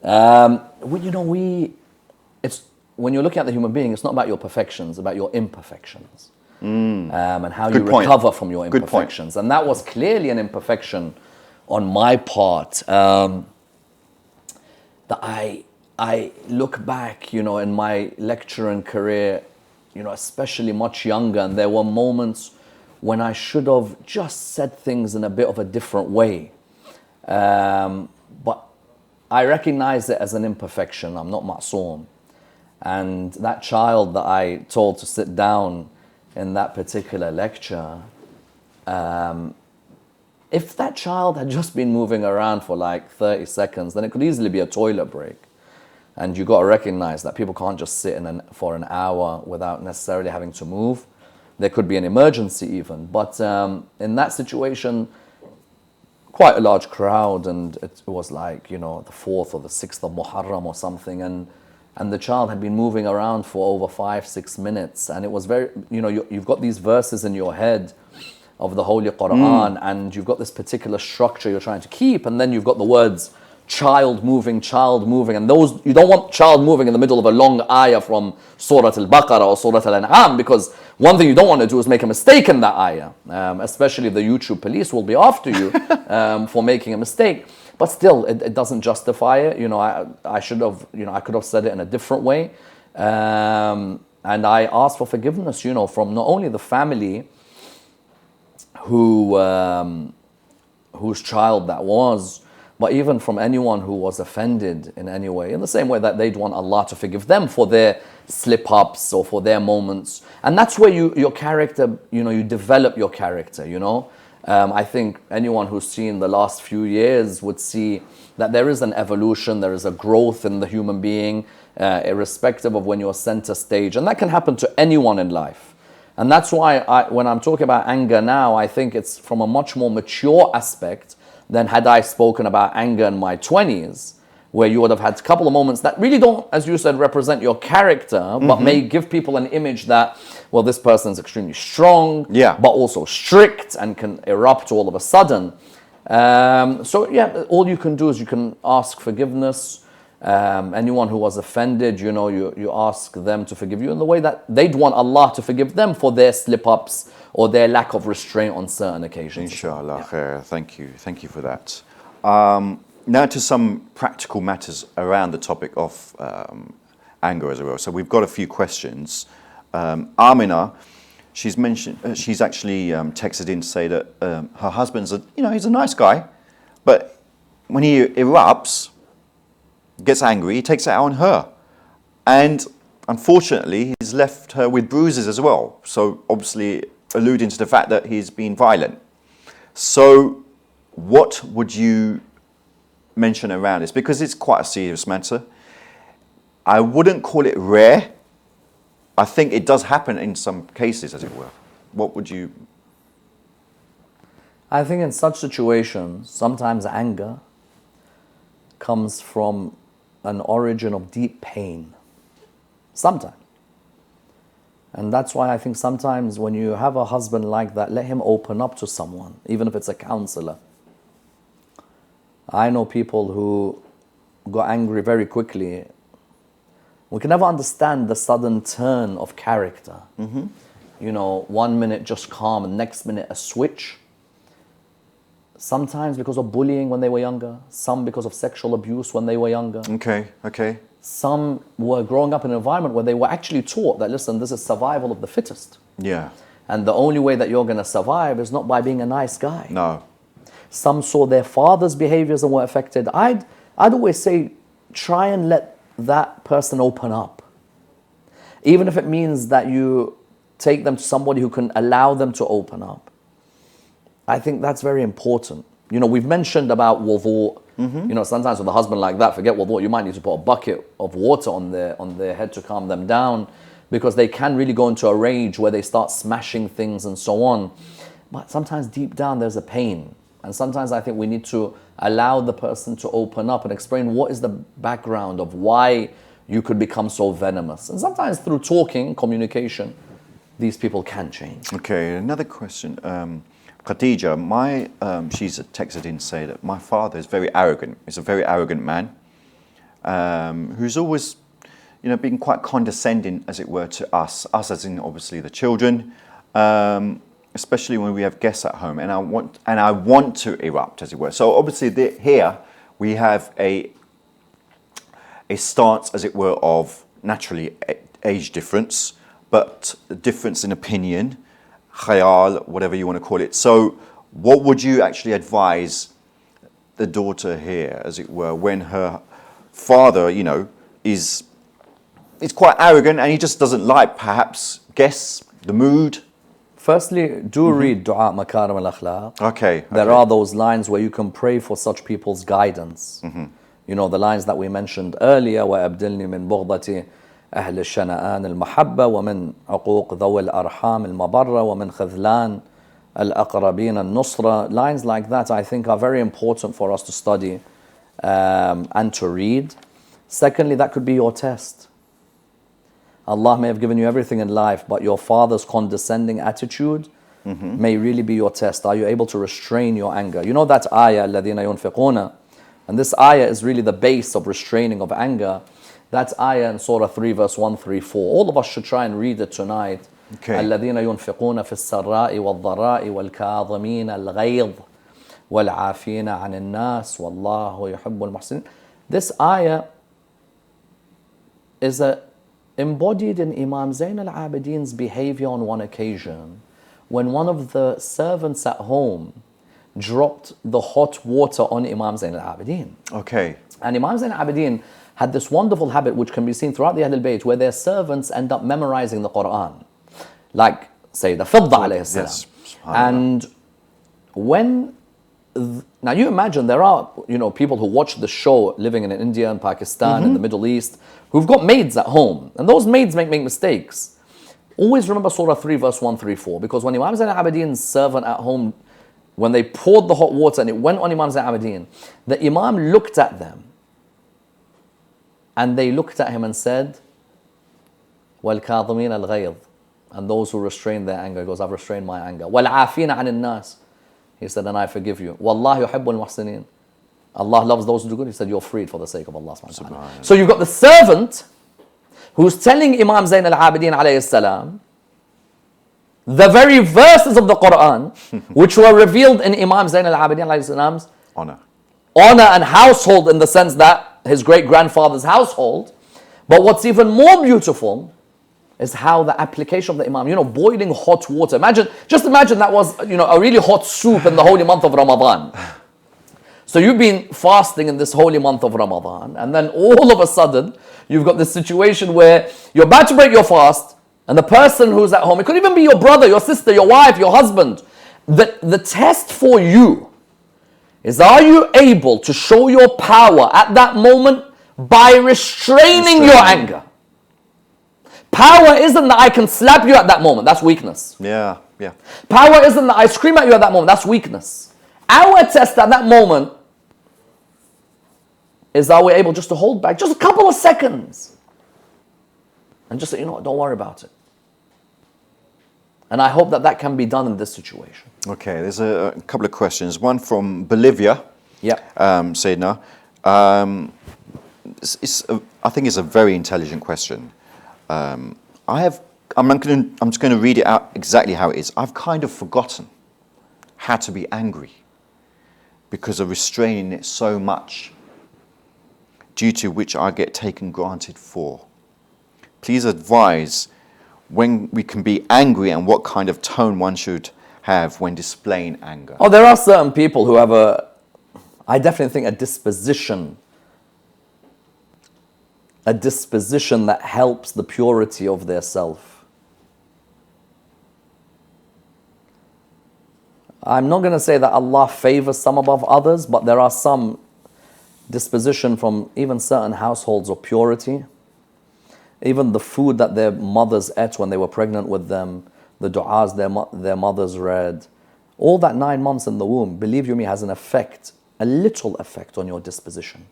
When you're looking at the human being, it's not about your perfections, it's about your imperfections. And how you recover from your imperfections. And that was clearly an imperfection on my part. That I look back, in my lecturing career, especially much younger, and there were moments when I should have just said things in a bit of a different way. But I recognize it as an imperfection. I'm not ma'soom. And that child that I told to sit down in that particular lecture, if that child had just been moving around for like 30 seconds, then it could easily be a toilet break. And you got to recognize that people can't just sit for an hour without necessarily having to move. There could be an emergency even. But in that situation, quite a large crowd, and it was like, the 4th or the 6th of Muharram or something, and the child had been moving around for over 5-6 minutes, and it was very, you've got these verses in your head of the Holy Quran, and you've got this particular structure you're trying to keep, and then you've got the words child moving, and those, you don't want child moving in the middle of a long ayah from Surah Al-Baqarah or Surah Al-An'am, because one thing you don't want to do is make a mistake in that ayah, especially the YouTube police will be after you for making a mistake. But still, it doesn't justify it. I should have, I could have said it in a different way. And I asked for forgiveness, from not only the family whose child that was, but even from anyone who was offended in any way, in the same way that they'd want Allah to forgive them for their slip-ups or for their moments. And that's where your character, you develop your character, I think anyone who's seen the last few years would see that there is an evolution, there is a growth in the human being, irrespective of when you're center stage. And that can happen to anyone in life. And that's why when I'm talking about anger now, I think it's from a much more mature aspect than had I spoken about anger in my 20s, where you would have had a couple of moments that really don't, as you said, represent your character, but may give people an image that, well, this person's extremely strong, but also strict and can erupt all of a sudden. All you can do is you can ask forgiveness. Anyone who was offended, you ask them to forgive you in the way that they'd want Allah to forgive them for their slip-ups or their lack of restraint on certain occasions. Inshallah, khair. Thank you for that. Now to some practical matters around the topic of anger as well. So we've got a few questions. Amina, she's actually texted in to say that her husband's he's a nice guy, but when he erupts, gets angry, he takes it out on her. And unfortunately, he's left her with bruises as well. So obviously alluding to the fact that he's been violent. So what would you mention around this? Because it's quite a serious matter. I wouldn't call it rare. I think it does happen in some cases, as it were. What would you... I think in such situations, sometimes anger comes from an origin of deep pain. Sometimes. And that's why I think sometimes when you have a husband like that, let him open up to someone, even if it's a counselor. I know people who got angry very quickly. We can never understand the sudden turn of character. You know, 1 minute just calm and next minute a switch. Sometimes because of bullying when they were younger, some because of sexual abuse when they were younger. Okay. Some were growing up in an environment where they were actually taught that, listen, this is survival of the fittest. Yeah. And the only way that you're going to survive is not by being a nice guy. No. Some saw their father's behaviors and were affected. I'd always say, try and let that person open up. Even if it means that you take them to somebody who can allow them to open up. I think that's very important. You know, we've mentioned about wudu. You know, sometimes with a husband like that, forget wudu, you might need to put a bucket of water on their head to calm them down, because they can really go into a rage where they start smashing things and so on. But sometimes deep down there's a pain. And sometimes I think we need to allow the person to open up and explain what is the background of why you could become so venomous. And sometimes through talking, communication, these people can change. Okay, another question. Khadija, she's texted in to say that my father is very arrogant. He's a very arrogant man who's always, you know, been quite condescending, as it were, to us as in obviously the children, especially when we have guests at home. And I want to erupt, as it were. So obviously here we have a stance, as it were, of naturally age difference, but a difference in opinion, khayal, whatever you want to call it. So what would you actually advise the daughter here, as it were, when her father, you know, is quite arrogant and he just doesn't like perhaps guests, the mood? Firstly, do read Dua Makarim al-Akhlaq. Okay. There are those lines where you can pray for such people's guidance. You know, the lines that we mentioned earlier, وَأَبْدِلْنِي مِنْ بُغْضَةِ أهل الشنآن المحبة ومن عقوق ذوي الأرحام المبرة ومن خذلان الأقربين النصرة. Lines like that I think are very important for us to study and to read. Secondly, that could be your test. Allah may have given you everything in life, but your father's condescending attitude may really be your test. Are you able to restrain your anger? You know that ayah, الَّذِينَ يُنْفِقُونَ, and this ayah is really the base of restraining of anger. That's ayah in Surah 3 verse 134. All of us should try and read it tonight. الَّذِينَ يُنْفِقُونَ فِي السَّرَّاءِ وَالضَّرَّاءِ وَالْكَاظِمِينَ الْغَيْظَ وَالْعَافِينَ عَنِ النَّاسِ وَاللَّهُ يُحِبُّ الْمُحْسِنِينَ. This ayah is embodied in Imam Zayn al-Abidin's behavior on one occasion when one of the servants at home dropped the hot water on Imam Zayn al-Abidin. Okay. And Imam Zayn al-Abidin had this wonderful habit which can be seen throughout the Ahlul Bayt, where their servants end up memorizing the Quran. Like Sayyidah Fidda alayhi salam. Yes. And when, now you imagine there are, you know, people who watch the show living in India and Pakistan and the Middle East who've got maids at home. And those maids make mistakes. Always remember Surah 3 verse 134, because when Imam Zayn al-Abidin's servant at home, when they poured the hot water and it went on Imam Zayn al-Abidin, the Imam looked at them and they looked at him and said, وَالْكَاظِمِينَ الْغَيْظِ, and those who restrain their anger. He goes, I've restrained my anger. وَالْعَافِينَ عَنِ النَّاسِ, he said, and I forgive you. وَاللَّهُ يُحِبُّ الْمُحْسِنِينَ, Allah loves those who do good. He said, you're freed for the sake of Allah subhanahu wa ta'ala. So you've got the servant who's telling Imam Zayn al-Abidin alayhi salam the very verses of the Quran which were revealed in Imam Zayn al-Abidin alayhi salam's honor and household, in the sense that his great-grandfather's household. But what's even more beautiful is how the application of the Imam, you know, boiling hot water. Just imagine that was, you know, a really hot soup in the holy month of Ramadan. So you've been fasting in this holy month of Ramadan, and then all of a sudden, you've got this situation where you're about to break your fast, and the person who's at home, it could even be your brother, your sister, your wife, your husband. The test for you is, are you able to show your power at that moment by restraining your anger? Power isn't that I can slap you at that moment, that's weakness. Yeah. Power isn't that I scream at you at that moment, that's weakness. Our test at that moment is, are we able just to hold back just a couple of seconds and just say, you know what, don't worry about it. And I hope that can be done in this situation. Okay, there's a couple of questions. One from Bolivia. Yeah. Sayyidina. I think it's a very intelligent question. I'm just going to read it out exactly how it is. I've kind of forgotten how to be angry because of restraining it so much, due to which I get taken granted for. Please advise when we can be angry and what kind of tone one should have when displaying anger. Oh, there are certain people who have I definitely think a disposition that helps the purity of their self. I'm not going to say that Allah favors some above others, but there are some disposition from even certain households of purity. Even the food that their mothers ate when they were pregnant with them, the du'as their mothers read, all that 9 months in the womb, believe you me, has an effect, a little effect on your disposition.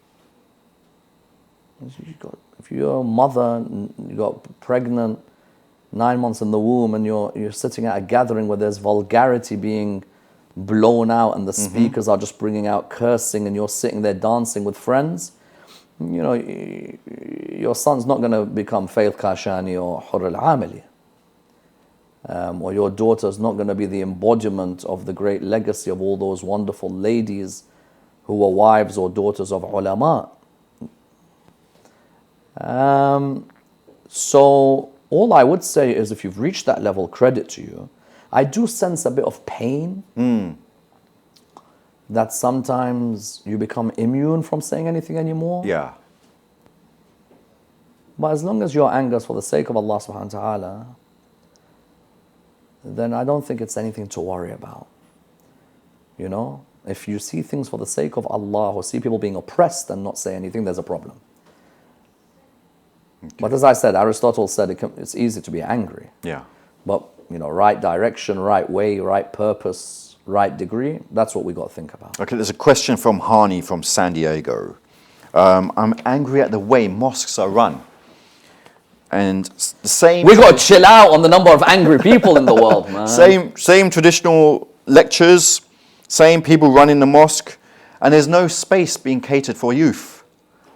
If you're a mother, you got pregnant 9 months in the womb, and you're sitting at a gathering where there's vulgarity being blown out and the speakers are just bringing out cursing, and you're sitting there dancing with friends, you know, your son's not going to become Faith Kashani or Hur al-Amili. Or your daughter's not going to be the embodiment of the great legacy of all those wonderful ladies who were wives or daughters of ulama. So all I would say is, if you've reached that level, credit to you. I do sense a bit of pain that sometimes you become immune from saying anything anymore. Yeah. But as long as your anger is for the sake of Allah subhanahu wa ta'ala, then I don't think it's anything to worry about. You know, if you see things for the sake of Allah, or see people being oppressed and not say anything, there's a problem. Okay. But as I said, Aristotle said it's easy to be angry. Yeah. But, you know, right direction, right way, right purpose, right degree, that's what we got to think about. Okay, there's a question from Hani from San Diego. I'm angry at the way mosques are run. And the same... We got to chill out on the number of angry people in the world, man. Same traditional lectures, same people running the mosque, and there's no space being catered for youth,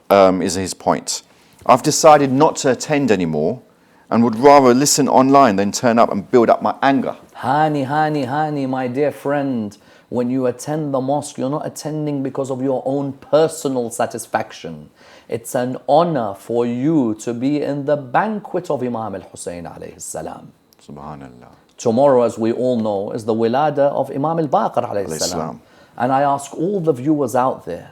is his point. I've decided not to attend anymore and would rather listen online than turn up and build up my anger. Hani, my dear friend, when you attend the mosque, you're not attending because of your own personal satisfaction. It's an honor for you to be in the banquet of Imam Hussein alayhi salam. Subhanallah. Tomorrow, as we all know, is the wilada of Imam al-Baqir alayhi salam. And I ask all the viewers out there,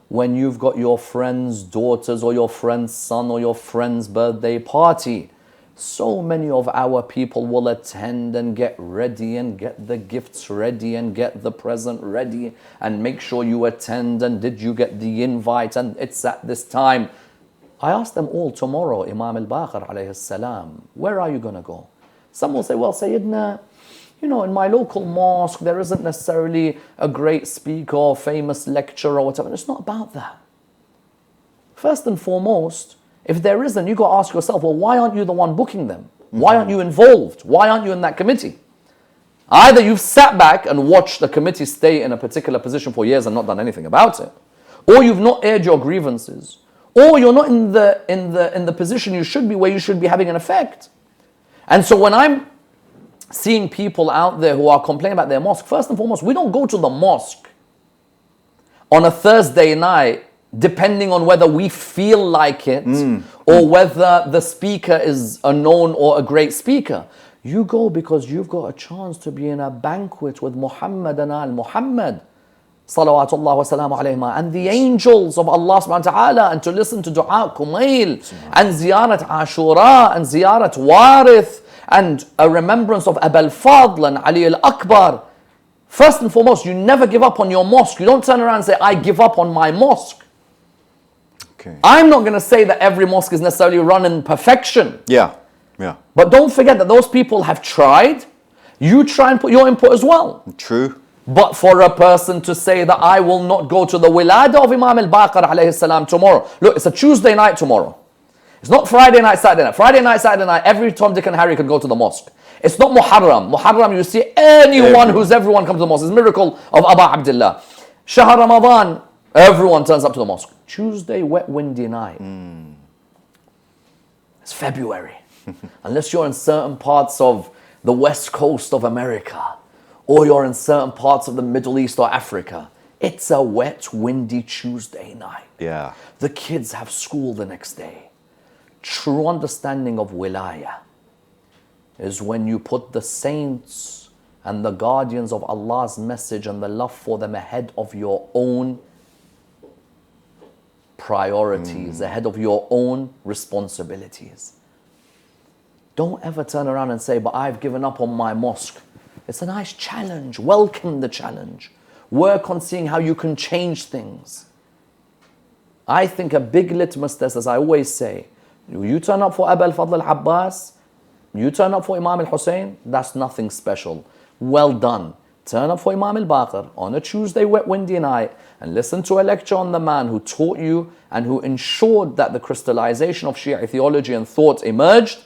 when you've got your friend's daughters or your friend's son or your friend's birthday party, so many of our people will attend and get ready and get the gifts ready and get the present ready and make sure you attend, and did you get the invite, and it's at this time. I ask them all tomorrow, Imam al-Baqir alayhi salam, where are you going to go? Some will say, well, Sayyidina, you know, in my local mosque, there isn't necessarily a great speaker or famous lecturer or whatever. It's not about that. First and foremost, if there isn't, you've got to ask yourself, well, why aren't you the one booking them? Why aren't you involved? Why aren't you in that committee? Either you've sat back and watched the committee stay in a particular position for years and not done anything about it, or you've not aired your grievances, or you're not in the position you should be, where you should be having an effect. And so when I'm seeing people out there who are complaining about their mosque, first and foremost, we don't go to the mosque on a Thursday night depending on whether we feel like it or whether the speaker is a known or a great speaker. You go because you've got a chance to be in a banquet with Muhammad and al-Muhammad, salawatullah wa salamu alayhima, and the angels of Allah subhanahu wa ta'ala, and to listen to Dua Kumail and Ziyarat Ashura and Ziyarat Warith and a remembrance of Abul Fadl and Ali al-Akbar. First and foremost, you never give up on your mosque. You don't turn around and say, I give up on my mosque. Okay. I'm not going to say that every mosque is necessarily run in perfection. Yeah. But don't forget that those people have tried. You try and put your input as well. True. But for a person to say that I will not go to the wilada of Imam al-Baqir alayhi salam tomorrow. Look, it's a Tuesday night tomorrow. It's not Friday night, Saturday night. Friday night, Saturday night, every Tom, Dick and Harry could go to the mosque. It's not Muharram. Muharram, you see anyone who's everyone come to the mosque. It's a miracle of Aba Abdullah. Shahr Ramadan, everyone turns up to the mosque. Tuesday, wet, windy night. It's February. Unless you're in certain parts of the west coast of America, or you're in certain parts of the Middle East or Africa, it's a wet, windy Tuesday night. Yeah. The kids have school the next day. True understanding of wilayah is when you put the saints and the guardians of Allah's message and the love for them ahead of your own priorities, ahead of your own responsibilities. Don't ever turn around and say, but I've given up on my mosque. It's a nice challenge. Welcome the challenge. Work on seeing how you can change things. I think a big litmus test, as I always say, you turn up for Abu al-Fadl al-Abbas, you turn up for Imam Hussein, that's nothing special. Well done. Turn up for Imam al-Baqir on a Tuesday, wet, windy night and listen to a lecture on the man who taught you and who ensured that the crystallization of Shia theology and thought emerged.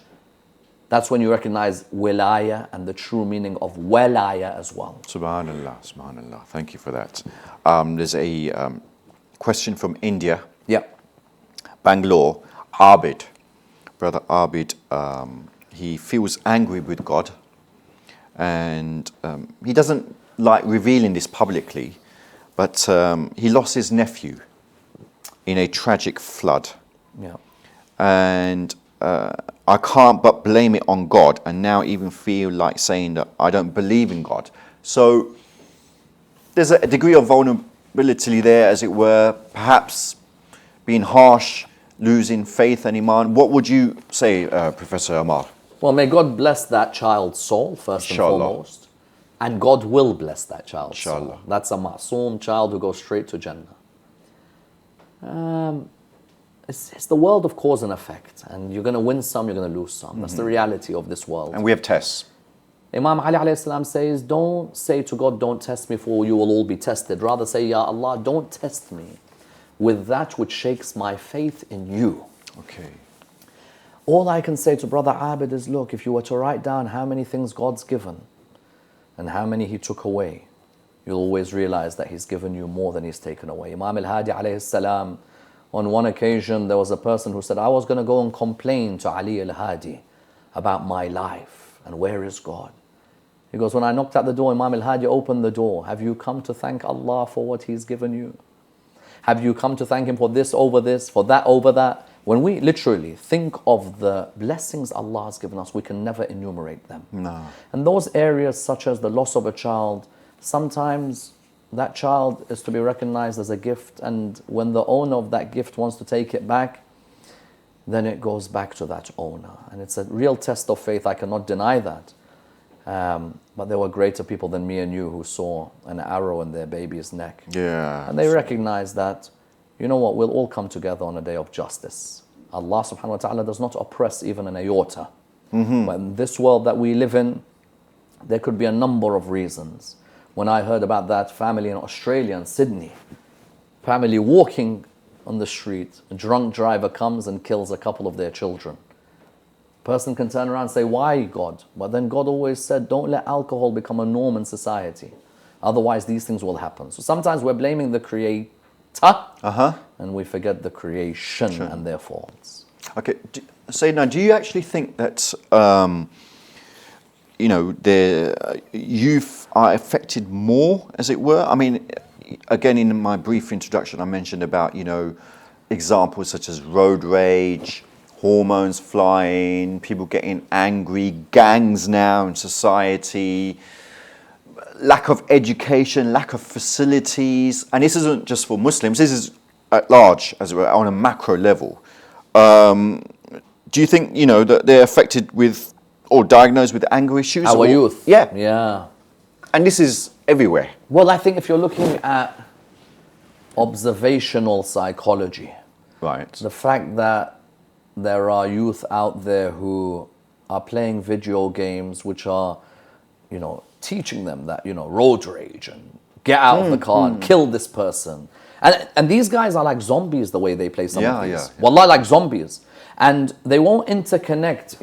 That's when you recognize wilayah and the true meaning of walaya as well. Subhanallah, subhanallah. Thank you for that. There's a question from India. Yeah. Bangalore. Abid. Brother Abid, he feels angry with God. And he doesn't like revealing this publicly. But he lost his nephew in a tragic flood. Yeah. And I can't but blame it on God, and now even feel like saying that I don't believe in God. So there's a degree of vulnerability there, as it were, perhaps being harsh, losing faith and iman. What would you say, Professor Ammar? Well, may God bless that child's soul, first and Inshallah. foremost. And God will bless that child's Inshallah. soul. That's a ma'soom child who goes straight to Jannah. It's the world of cause and effect. And you're going to win some, you're going to lose some. That's the reality of this world. And we have tests. Imam Ali alayhi salam says, don't say to God, don't test me, for you will all be tested. Rather say, Ya Allah, don't test me with that which shakes my faith in you. Okay. All I can say to Brother Abid is, look, if you were to write down how many things God's given and how many He took away, you'll always realize that He's given you more than He's taken away. Imam al-Hadi alayhi salam, on one occasion, there was a person who said, I was going to go and complain to Ali al-Hadi about my life and where is God? He goes, when I knocked at the door, Imam al-Hadi opened the door. Have you come to thank Allah for what He's given you? Have you come to thank Him for this over this, for that over that? When we literally think of the blessings Allah has given us, we can never enumerate them. No. And those areas such as the loss of a child, sometimes that child is to be recognized as a gift, and when the owner of that gift wants to take it back, then it goes back to that owner. And it's a real test of faith, I cannot deny that. But there were greater people than me and you who saw an arrow in their baby's neck. Yeah. And they recognized that, you know what, we'll all come together on a day of justice. Allah subhanahu wa ta'ala does not oppress even an iota. But in this world that we live in, there could be a number of reasons. When I heard about that family in Australia, in Sydney, family walking on the street, a drunk driver comes and kills a couple of their children. Person can turn around and say, why God? But then God always said, don't let alcohol become a norm in society. Otherwise these things will happen. So sometimes we're blaming the creator and we forget the creation and their faults. Okay, Sayyidina, do you actually think that the youth are affected more, as it were? I mean, again, in my brief introduction, I mentioned about, examples such as road rage, hormones flying, people getting angry, gangs now in society, lack of education, lack of facilities. And this isn't just for Muslims, this is at large, as it were, on a macro level. Do you think, that they're affected with or diagnosed with anger issues? Our youth. Yeah. Yeah. And this is everywhere. Well, I think if you're looking at observational psychology, right, the fact that there are youth out there who are playing video games which are, teaching them that, road rage and get out of the car and kill this person. And these guys are like zombies the way they play some of these. Wallah, like zombies. And they won't interconnect,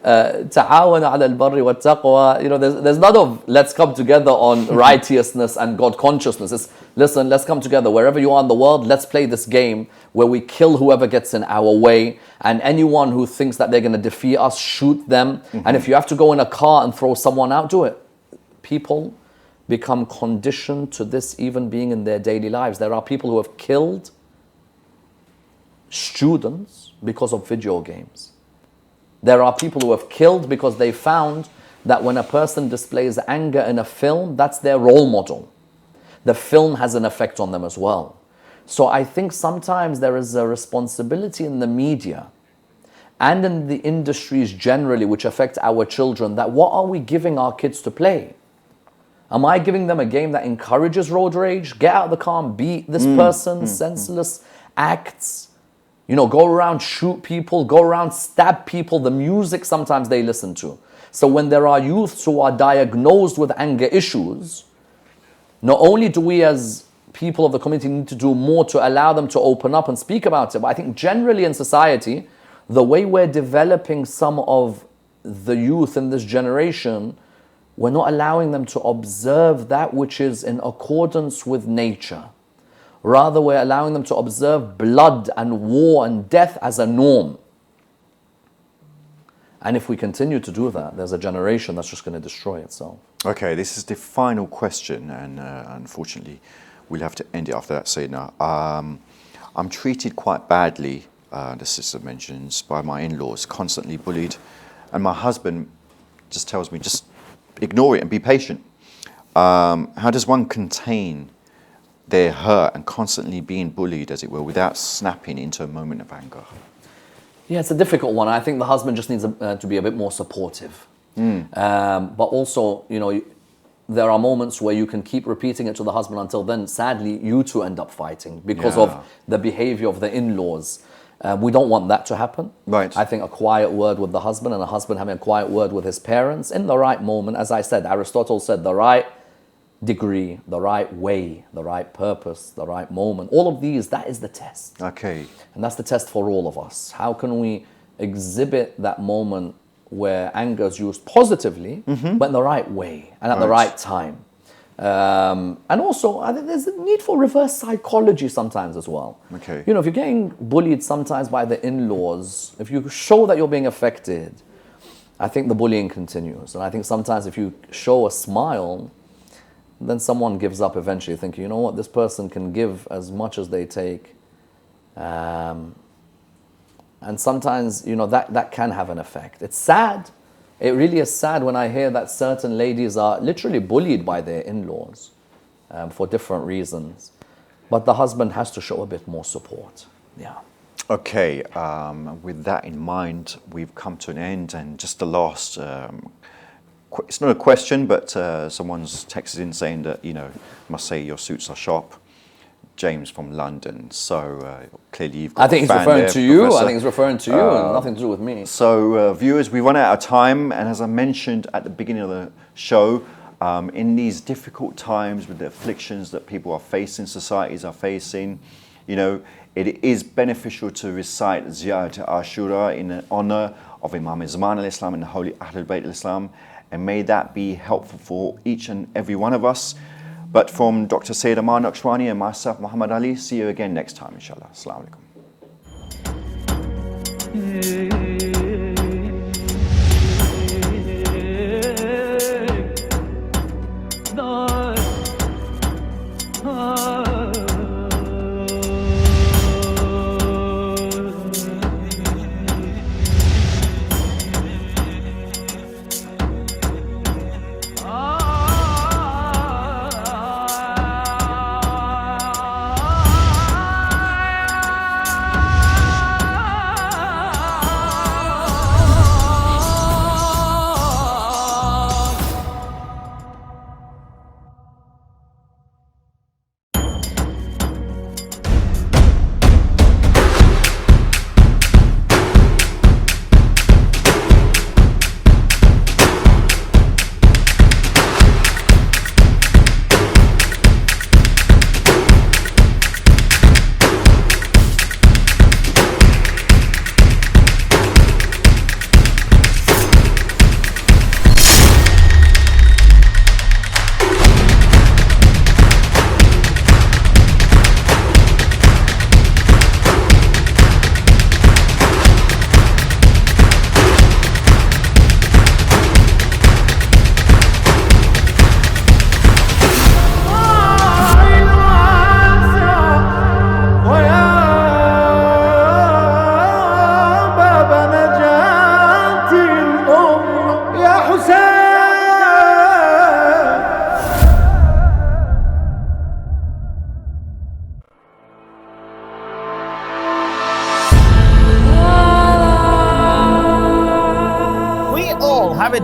تعاون على البر والتقوى. You know, there's none of let's come together on righteousness and God consciousness. It's, listen, let's come together wherever you are in the world. Let's play this game where we kill whoever gets in our way, and anyone who thinks that they're going to defeat us, shoot them. And if you have to go in a car and throw someone out, do it. People become conditioned to this even being in their daily lives. There are people who have killed students because of video games. There are people who have killed because they found that when a person displays anger in a film, that's their role model. The film has an effect on them as well. So I think sometimes there is a responsibility in the media and in the industries generally which affect our children, that what are we giving our kids to play? Am I giving them a game that encourages road rage? Get out of the car and beat this person, senseless acts. You know, go around, shoot people, go around, stab people. The music sometimes they listen to. So when there are youths who are diagnosed with anger issues, not only do we as people of the community need to do more to allow them to open up and speak about it, but I think generally in society, the way we're developing some of the youth in this generation, we're not allowing them to observe that which is in accordance with nature. Rather, we're allowing them to observe blood and war and death as a norm. And if we continue to do that, there's a generation that's just going to destroy itself. Okay, this is the final question, and unfortunately, we'll have to end it after that, Sayyidina. I'm treated quite badly, the sister mentions, by my in-laws, constantly bullied, and my husband just tells me, just ignore it and be patient. How does one contain their hurt and constantly being bullied, as it were, without snapping into a moment of anger? Yeah, it's a difficult one. I think the husband just needs to be a bit more supportive. But also, you know, there are moments where you can keep repeating it to the husband until then, sadly, you two end up fighting because of the behavior of the in-laws. We don't want that to happen. Right. I think a quiet word with the husband and a husband having a quiet word with his parents in the right moment. As I said, Aristotle said the right degree, the right way, the right purpose, the right moment. All of these, that is the test. Okay. And that's the test for all of us. How can we exhibit that moment where anger is used positively, but in the right way and at the right time? And also, I think there's a need for reverse psychology sometimes as well. Okay. You know, if you're getting bullied sometimes by the in-laws, if you show that you're being affected, I think the bullying continues. And I think sometimes if you show a smile, then someone gives up eventually, thinking, you know what, this person can give as much as they take. And sometimes, you know, that can have an effect. It's sad. It really is sad when I hear that certain ladies are literally bullied by their in-laws for different reasons. But the husband has to show a bit more support. Yeah. Okay, with that in mind, we've come to an end, and just the last, it's not a question, but someone's texted in saying that, you know, must say your suits are sharp. James from London. So clearly you've got I think he's referring to you. I think he's referring to you and nothing to do with me. So viewers, we run out of time, and as I mentioned at the beginning of the show, in these difficult times with the afflictions that people are facing, societies are facing, you know, it is beneficial to recite Ziyarat Ashura in honor of Imam Zaman al-Islam and the Holy Ahlul Bayt al-Islam, and may that be helpful for each and every one of us. But from Dr. Sayyid Ammar Nakshawani and myself, Muhammad Ali, see you again next time, inshallah. Assalamu alaikum.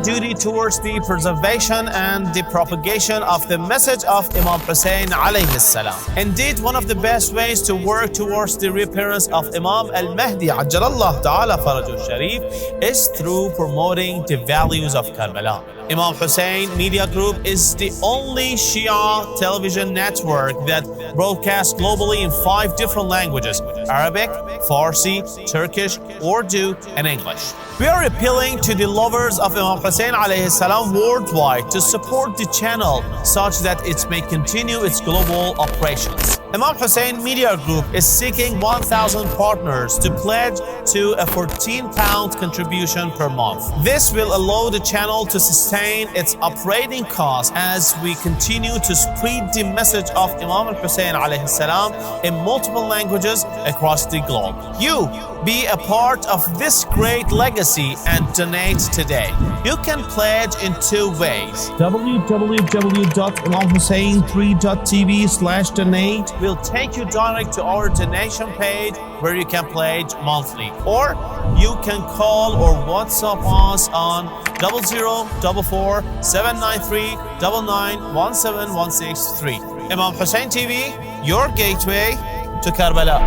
duty towards the preservation and the propagation of the message of Imam Hussein alayhi salam. Indeed, one of the best ways to work towards the reappearance of Imam al-Mahdi Ajjalallahu ta'ala Farajul Sharif is through promoting the values of Karbala. Imam Hussein Media Group is the only Shia television network that broadcasts globally in 5 different languages: Arabic, Farsi, Turkish, Urdu, and English. We are appealing to the lovers of Imam Hussein alayhi salam worldwide to support the channel such that it may continue its global operations. Imam Hussein Media Group is seeking 1,000 partners to pledge to a £14 contribution per month. This will allow the channel to sustain its operating costs as we continue to spread the message of Imam Hussein alayhi salam in multiple languages across the globe. You be a part of this great legacy and donate today. You can pledge in 2 ways. www.imamhussein3.tv/donate will take you direct to our donation page where you can pledge monthly. Or you can call or WhatsApp us on 0044 793 9917163. Imam Hussein TV, your gateway to Karbala.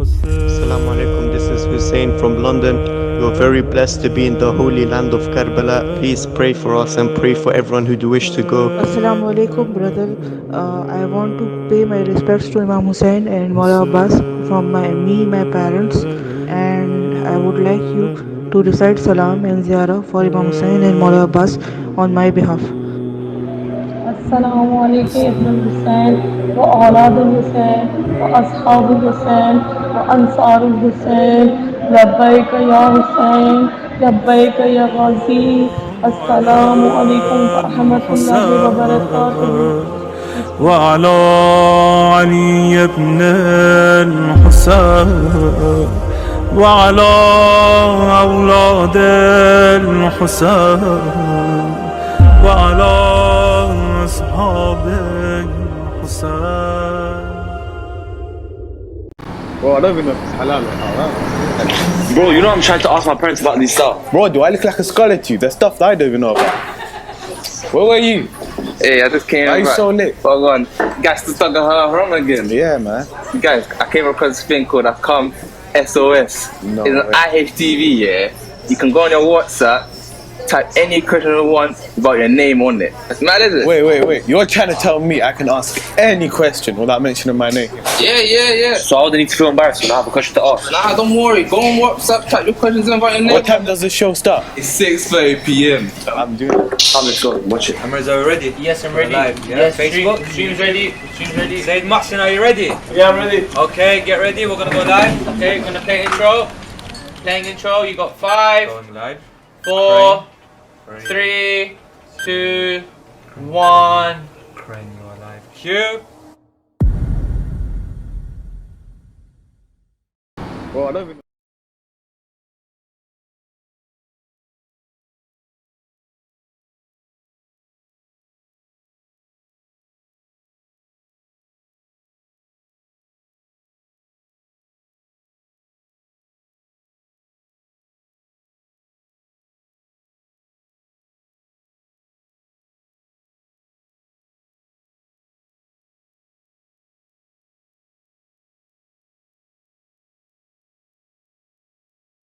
Assalamu alaikum, this is Hussein from London. You're very blessed to be in the holy land of Karbala. Please pray for us and pray for everyone who do wish to go. Assalamu alaikum, brother. I want to pay my respects to Imam Hussein and Maula Abbas from my parents, and I would like you to recite salam and ziyarah for Imam Hussein and Maula Abbas on my behalf. السلام عليك يا ابن الحسين وأولاد الحسين وأصحاب الحسين وأنصار الحسين لبيك يا حسين لبيك يا غازي السلام عليكم ورحمة الله وبركاته وعلى علي بن الحسين وعلى أولاد الحسين وعلى أصحاب الحسين. Bro, I don't even know if it's halal or haram. Bro, you know I'm trying to ask my parents about this stuff. Bro, do I look like a scholar to you? There's stuff that I don't even know about. Where were you? Hey, I just came Why are you back. so late? Hold on. Guys, to talk haram again. Yeah, man. Guys, I came across this thing called Come SOS. No It's an way. IPTV, yeah. You can go on your WhatsApp, type any question you want about your name on it. That's mad, is it? Wait. You're trying to tell me I can ask any question without mentioning my name? Yeah. So I wouldn't need to feel embarrassed when I have a question to ask. Nah, don't worry. Go on WhatsApp, type your questions in about your name. What time does the show start? It's 6:30 p.m. I'm doing it. Come, let's go, watch it. Ammar, are you ready? Yes, I'm ready. Live, yeah? Yes, Facebook? stream's ready. Stream's ready. Said Mohsin, are you ready? Yeah, I'm ready. Okay, get ready, we're gonna go live. Okay, we're gonna play intro. Playing intro. You got 5, Going live. 4, 3, 2, 1. Ukraine, you are live. Cue. Bro, I don't even